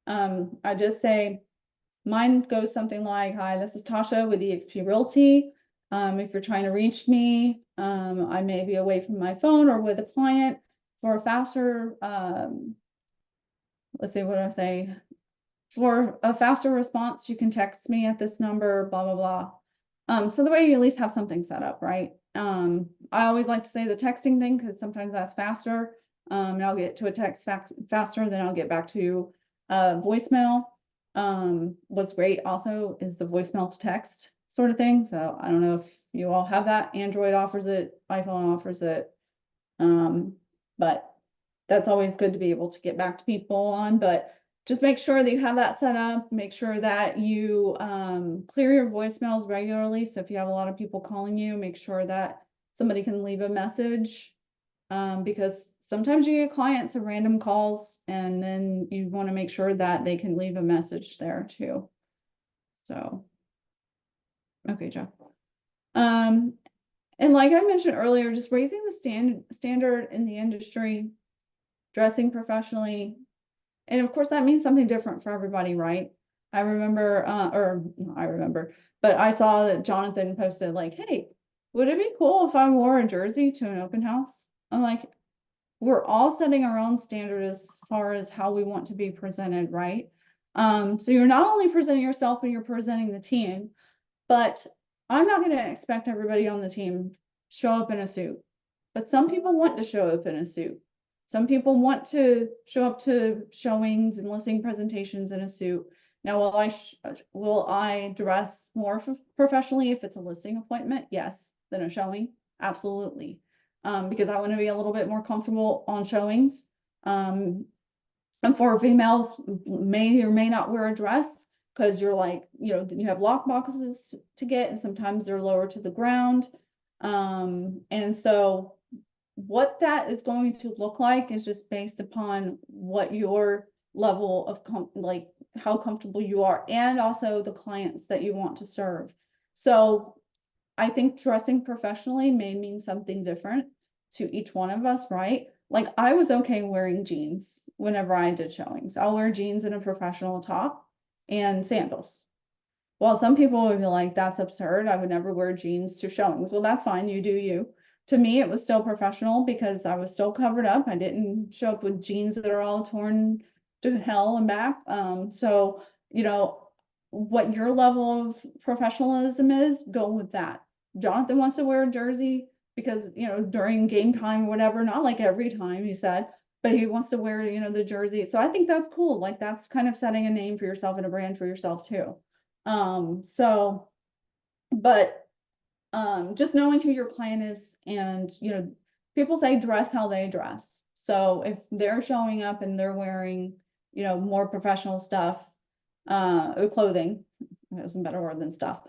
Speaker 1: I just say mine goes something like, hi, this is Tasha with eXp Realty. If you're trying to reach me, I may be away from my phone or with a client for a faster, let's see what I say. For a faster response, you can text me at this number, blah, blah, blah. So the way you at least have something set up, right? I always like to say the texting thing because sometimes that's faster. And I'll get to a text faster than I'll get back to voicemail. What's great also is the voicemail to text sort of thing. So I don't know if you all have that. Android offers it, iPhone offers it. But that's always good to be able to get back to people on, but just make sure that you have that set up, make sure that you clear your voicemails regularly. So if you have a lot of people calling you, make sure that somebody can leave a message. Because sometimes you get clients of random calls and then you want to make sure that they can leave a message there too. So, okay, Jeff. And like I mentioned earlier, just raising the standard in the industry, dressing professionally. And of course, that means something different for everybody, right? I remember, but I saw that Jonathan posted like, hey, would it be cool if I wore a jersey to an open house? I'm like, we're all setting our own standard as far as how we want to be presented, right? So you're not only presenting yourself, but you're presenting the team. But I'm not going to expect everybody on the team show up in a suit. But some people want to show up in a suit. Some people want to show up to showings and listing presentations in a suit. Now, will I dress more professionally if it's a listing appointment? Yes, than a showing. Absolutely. Because I want to be a little bit more comfortable on showings. And for females, may or may not wear a dress because you're like, you have lock boxes to get, and sometimes they're lower to the ground. And so what that is going to look like is just based upon what your level of how comfortable you are, and also the clients that you want to serve. So I think dressing professionally may mean something different to each one of us, right? Like I was okay wearing jeans whenever I did showings. I'll wear jeans and a professional top and sandals. While some people would be like, that's absurd. I would never wear jeans to showings. Well, that's fine. You do you. To me, it was still professional because I was still covered up. I didn't show up with jeans that are all torn to hell and back. So, what your level of professionalism is, go with that. Jonathan wants to wear a jersey because, during game time or whatever, not like every time he said, but he wants to wear, you know, the jersey. So I think that's cool. Like that's kind of setting a name for yourself and a brand for yourself too. So, but just knowing who your client is, and you know, people say dress how they dress. So if they're showing up and they're wearing, you know, more professional stuff, clothing, that's a better word than stuff.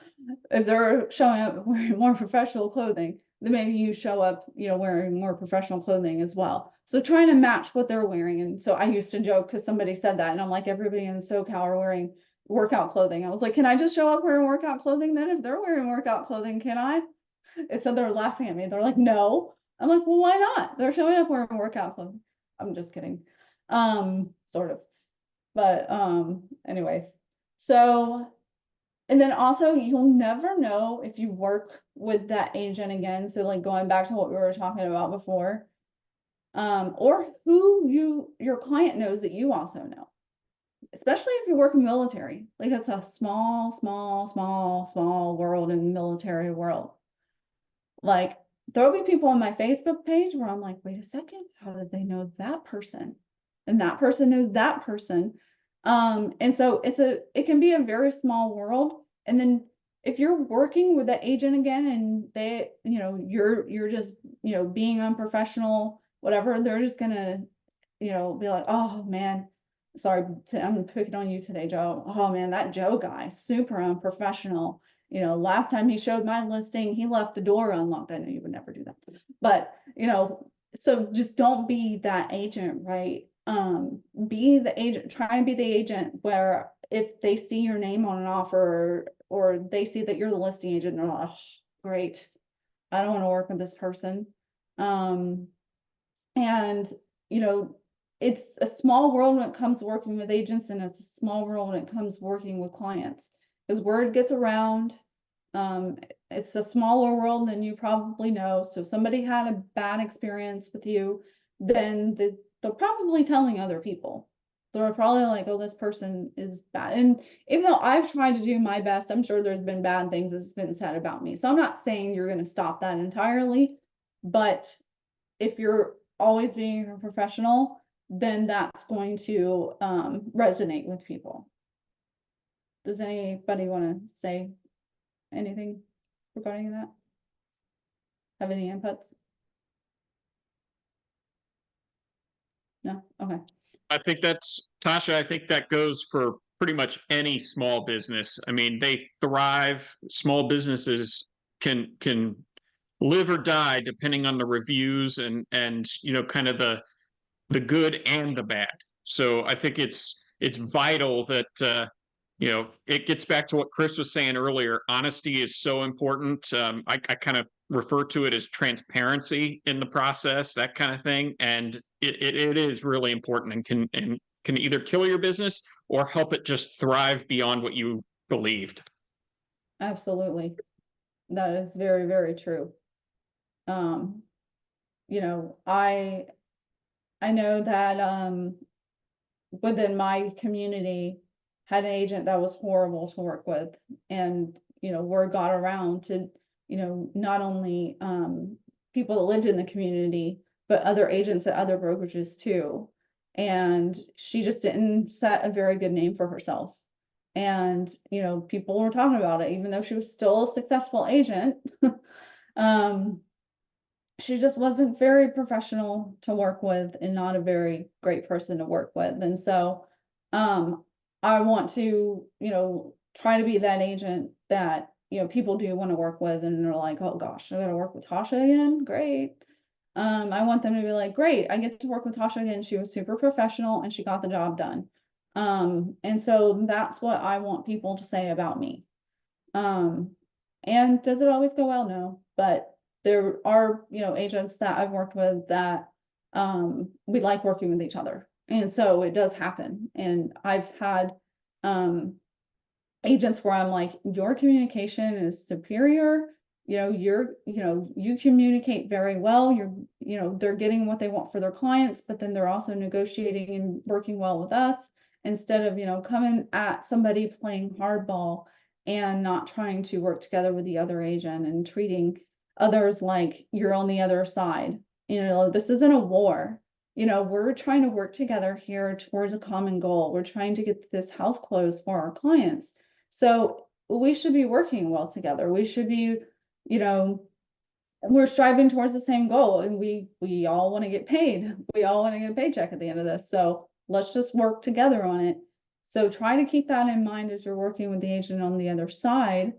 Speaker 1: If they're showing up wearing more professional clothing, then maybe you show up, you know, wearing more professional clothing as well. So trying to match what they're wearing. And so I used to joke because somebody said that, and I'm like, everybody in SoCal are wearing workout clothing. I was like, can I just show up wearing workout clothing then? If they're wearing workout clothing, can I? And so they're laughing at me. They're like, no. I'm like, well, why not? They're showing up wearing workout clothing. I'm just kidding. Sort of. But anyways. So, and then also you'll never know if you work with that agent again. So like going back to what we were talking about before, or who your client knows that you also know. Especially if you work in military. Like it's a small world in the military world. Like there'll be people on my Facebook page where I'm like, wait a second, how did they know that person? And that person knows that person. And so it can be a very small world. And then if you're working with the agent again and they, you know, you're just, you know, being unprofessional, whatever, they're just gonna, you know, be like, oh man, sorry, I'm picking on you today, Joe. Oh man, that Joe guy, super unprofessional. You know, last time he showed my listing, he left the door unlocked. I know you would never do that, but you know, so just don't be that agent, right? Be the agent, try and be the agent where if they see your name on an offer or they see that you're the listing agent, they're like, oh, great, I don't want to work with this person. And you know, it's a small world when it comes to working with agents, and it's a small world when it comes working with clients, because word gets around. It's a smaller world than you probably know. So if somebody had a bad experience with you, then they're probably telling other people. They're probably like, oh, this person is bad. And even though I've tried to do my best, I'm sure there's been bad things that's been said about me. So I'm not saying you're going to stop that entirely, but if you're always being a professional, then that's going to resonate with people. Does anybody want to say anything regarding that? Have any inputs? No? Okay.
Speaker 2: I think that's, Tasha, I think that goes for pretty much any small business. I mean, they thrive. Small businesses can live or die depending on the reviews and you know, kind of the good and the bad. So I think it's vital that you know, it gets back to what Chris was saying earlier. Honesty is so important. I kind of refer to it as transparency in the process, that kind of thing. And it is really important and can either kill your business or help it just thrive beyond what you believed.
Speaker 1: Absolutely. That is very, very true. You know, I know that within my community had an agent that was horrible to work with, and you know, word got around to, you know, not only people that lived in the community, but other agents at other brokerages too. And she just didn't set a very good name for herself. And you know, people were talking about it, even though she was still a successful agent. She just wasn't very professional to work with and not a very great person to work with. And so I want to, you know, try to be that agent that, you know, people do want to work with, and they're like, oh gosh, I gotta work with Tasha again. Great. I want them to be like, great, I get to work with Tasha again. She was super professional and she got the job done. And so that's what I want people to say about me. And does it always go well? No, but there are, you know, agents that I've worked with that we like working with each other. And so it does happen. And I've had agents where I'm like, your communication is superior. You know, you communicate very well. You know, they're getting what they want for their clients, but then they're also negotiating and working well with us instead of, you know, coming at somebody playing hardball and not trying to work together with the other agent and treating others like you're on the other side. You know, this isn't a war. we're trying to work together here towards a common goal. We're trying to get this house closed for our clients. So we should be working well together. We should be, we're striving towards the same goal, and we all want to get paid. We all want to get a paycheck at the end of this. So let's just work together on it. So try to keep that in mind as you're working with the agent on the other side.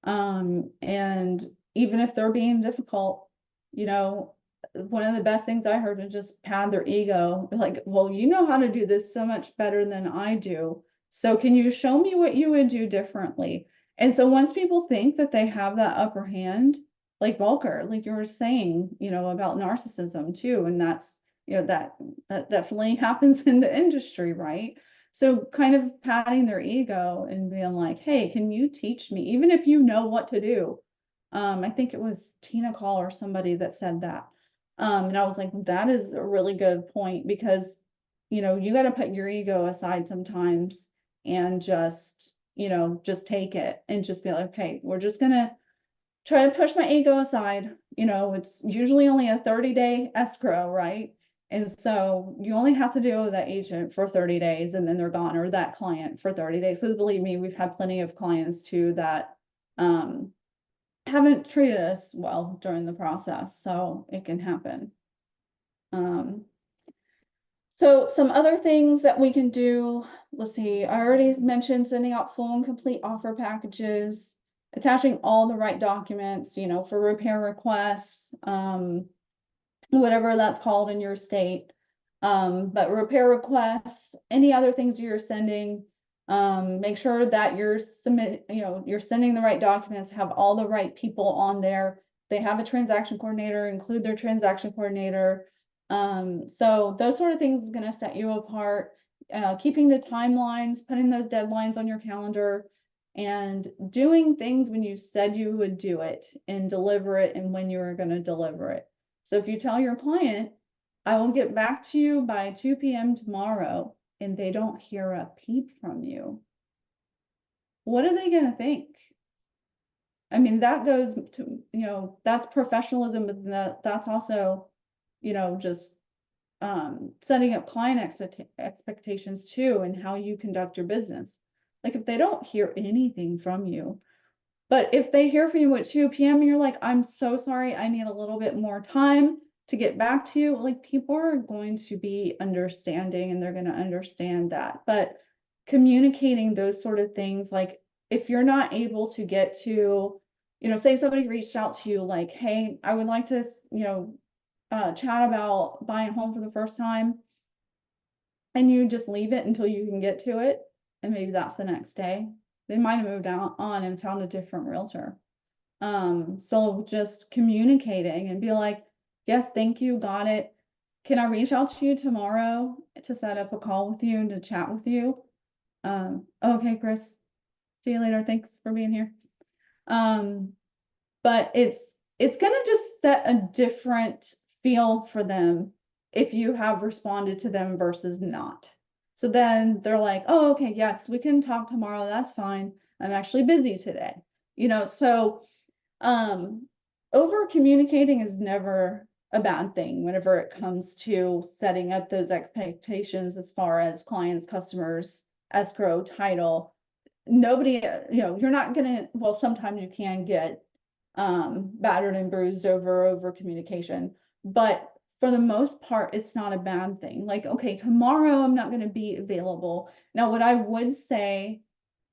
Speaker 1: And even if they're being difficult, one of the best things I heard was just pad their ego. Like, well, you know how to do this so much better than I do. So can you show me what you would do differently? And so once people think that they have that upper hand, like Volker, like you were saying, about narcissism too. And that's, that definitely happens in the industry, right? So kind of patting their ego and being like, hey, can you teach me? Even if you know what to do. I think it was Tina Call or somebody that said that. And I was like, that is a really good point, because, you got to put your ego aside sometimes and just take it and just be like, okay, we're just going to try to push my ego aside. It's usually only a 30-day escrow, right? And so you only have to deal with that agent for 30 days and then they're gone, or that client for 30 days. Because believe me, we've had plenty of clients too that haven't treated us well during the process. So it can happen. So some other things that we can do, let's see, I already mentioned sending out full and complete offer packages, attaching all the right documents, for repair requests, whatever that's called in your state. But repair requests, any other things you're sending, make sure that you're sending the right documents, have all the right people on there. They have a transaction coordinator, include their transaction coordinator. So those sort of things is going to set you apart. Keeping the timelines, putting those deadlines on your calendar, and doing things when you said you would do it and deliver it and when you were going to deliver it. So if you tell your client, I will get back to you by 2 p.m. tomorrow, and they don't hear a peep from you, what are they going to think? I mean, that goes to, that's professionalism, but that's also, just setting up client expectations too, and how you conduct your business. Like if they don't hear anything from you, but if they hear from you at 2 p.m. and you're like, I'm so sorry, I need a little bit more time to get back to you, like people are going to be understanding and they're going to understand that. But communicating those sort of things, like if you're not able to get to, say somebody reached out to you like, hey, I would like to, chat about buying a home for the first time, and you just leave it until you can get to it, and maybe that's the next day, they might have moved on and found a different realtor. So just communicating and be like, yes, thank you, got it. Can I reach out to you tomorrow to set up a call with you and to chat with you? Okay, Chris, see you later. Thanks for being here. But it's gonna just set a different feel for them if you have responded to them versus not. So then they're like, oh, okay, yes, we can talk tomorrow. That's fine. I'm actually busy today. So over communicating is never a bad thing whenever it comes to setting up those expectations as far as clients, customers, escrow, title. Nobody, you're not gonna, well, sometimes you can get battered and bruised over communication, but for the most part, it's not a bad thing. Like, okay, tomorrow I'm not going to be available. Now, what I would say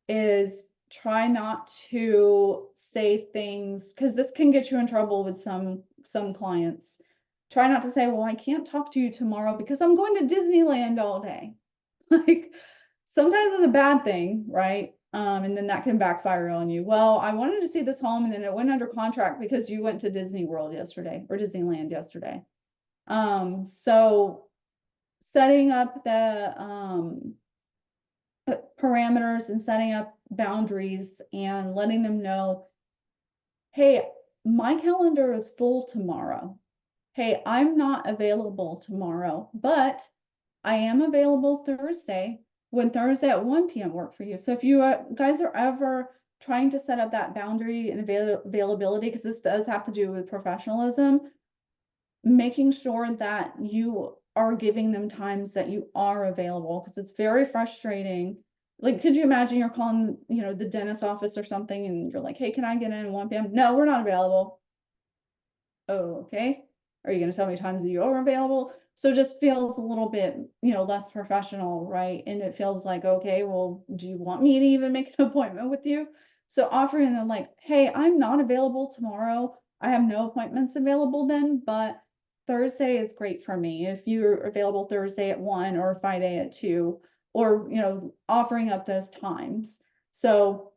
Speaker 1: is try not to say things, because this can get you in trouble with some clients. Try not to say, well, I can't talk to you tomorrow because I'm going to Disneyland all day. Like, sometimes it's a bad thing, right? And then that can backfire on you. Well, I wanted to see this home and then it went under contract because you went to Disney World yesterday or Disneyland yesterday. So setting up the parameters and setting up boundaries and letting them know, hey, my calendar is full tomorrow. Hey, I'm not available tomorrow, but I am available Thursday. Would Thursday at 1 p.m. work for you? So if you guys are ever trying to set up that boundary and availability, because this does have to do with professionalism, making sure that you are giving them times that you are available, because it's very frustrating. Like, could you imagine you're calling, you know, the dentist office or something, and you're like, hey, can I get in at 1 p.m.? No, we're not available. Oh, okay. Are you gonna tell me times that you are available? So it just feels a little bit, you know, less professional, right? And it feels like, okay, well, do you want me to even make an appointment with you? So offering them like, hey, I'm not available tomorrow. I have no appointments available then, but Thursday is great for me. If you're available Thursday at 1 or Friday at 2, or, you know, offering up those times. So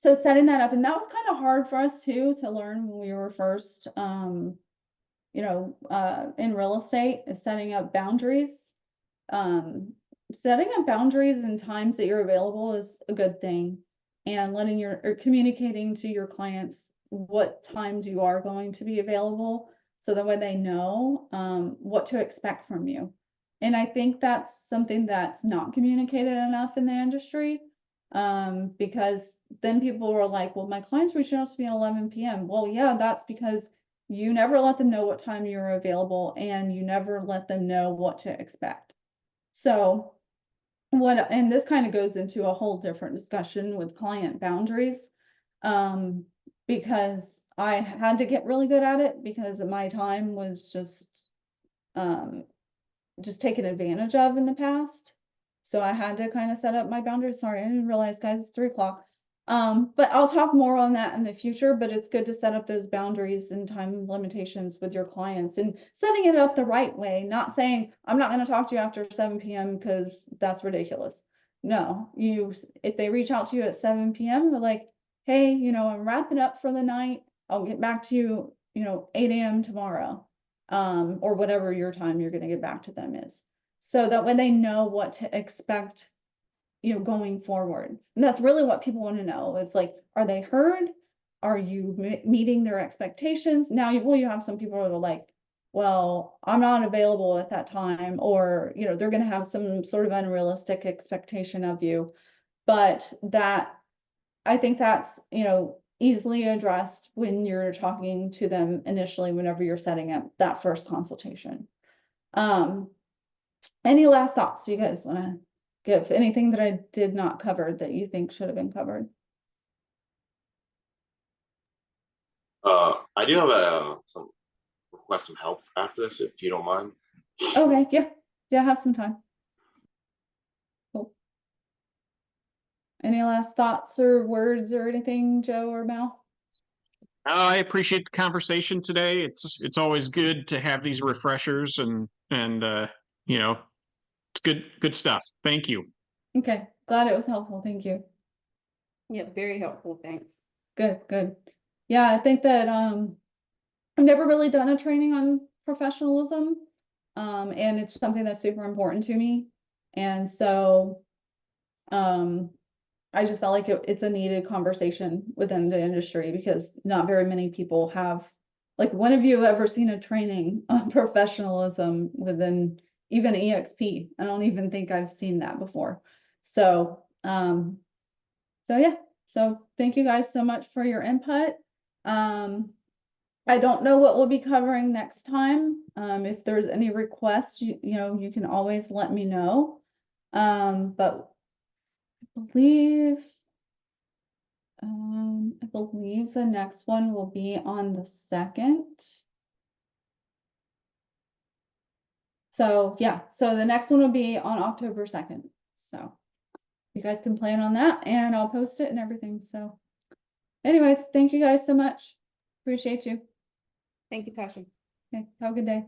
Speaker 1: setting that up, and that was kind of hard for us too, to learn when we were first, you know, in real estate, is setting up boundaries. Setting up boundaries and times that you're available is a good thing, and letting or communicating to your clients what times you are going to be available, so that way they know what to expect from you. And I think that's something that's not communicated enough in the industry, because then people are like, well, my client's reaching out to me at 11 p.m. Well, yeah, that's because you never let them know what time you're available, and you never let them know what to expect. So and this kind of goes into a whole different discussion with client boundaries, because I had to get really good at it, because my time was just taken advantage of in the past. So I had to kind of set up my boundaries. Sorry, I didn't realize, guys, it's 3 o'clock. But I'll talk more on that in the future, but it's good to set up those boundaries and time limitations with your clients, and setting it up the right way, not saying, I'm not going to talk to you after 7 p.m. because that's ridiculous. No, if they reach out to you at 7 p.m., they're like, hey, you know, I'm wrapping up for the night. I'll get back to you, you know, 8 a.m. tomorrow, or whatever your time you're going to get back to them is. So that way they know what to expect, you know, going forward. And that's really what people want to know. It's like, are they heard? Are you meeting their expectations? Now, you have some people that are like, well, I'm not available at that time, or, you know, they're going to have some sort of unrealistic expectation of you. But I think that's, you know, easily addressed when you're talking to them initially, whenever you're setting up that first consultation. Any last thoughts you guys want to give? Anything that I did not cover that you think should have been covered?
Speaker 5: I do have some request some help after this, if you don't mind.
Speaker 1: Okay, yeah, have some time. Cool. Any last thoughts or words or anything, Joe or Mal?
Speaker 2: I appreciate the conversation today. It's always good to have these refreshers, and you know, it's good stuff. Thank you.
Speaker 1: Okay, glad it was helpful. Thank you.
Speaker 4: Yeah, very helpful. Thanks.
Speaker 1: Good. Yeah, I think that I've never really done a training on professionalism, and it's something that's super important to me. And so I just felt like it's a needed conversation within the industry, because not very many people have, like, when have you ever seen a training on professionalism within even EXP? I don't even think I've seen that before. So, yeah, so thank you guys so much for your input. I don't know what we'll be covering next time. If there's any requests, you know, you can always let me know. But I believe the next one will be on the 2nd. So yeah, so the next one will be on October 2nd. So you guys can plan on that, and I'll post it and everything. So anyways, thank you guys so much. Appreciate you.
Speaker 4: Thank you, Tasha.
Speaker 1: Okay, have a good day.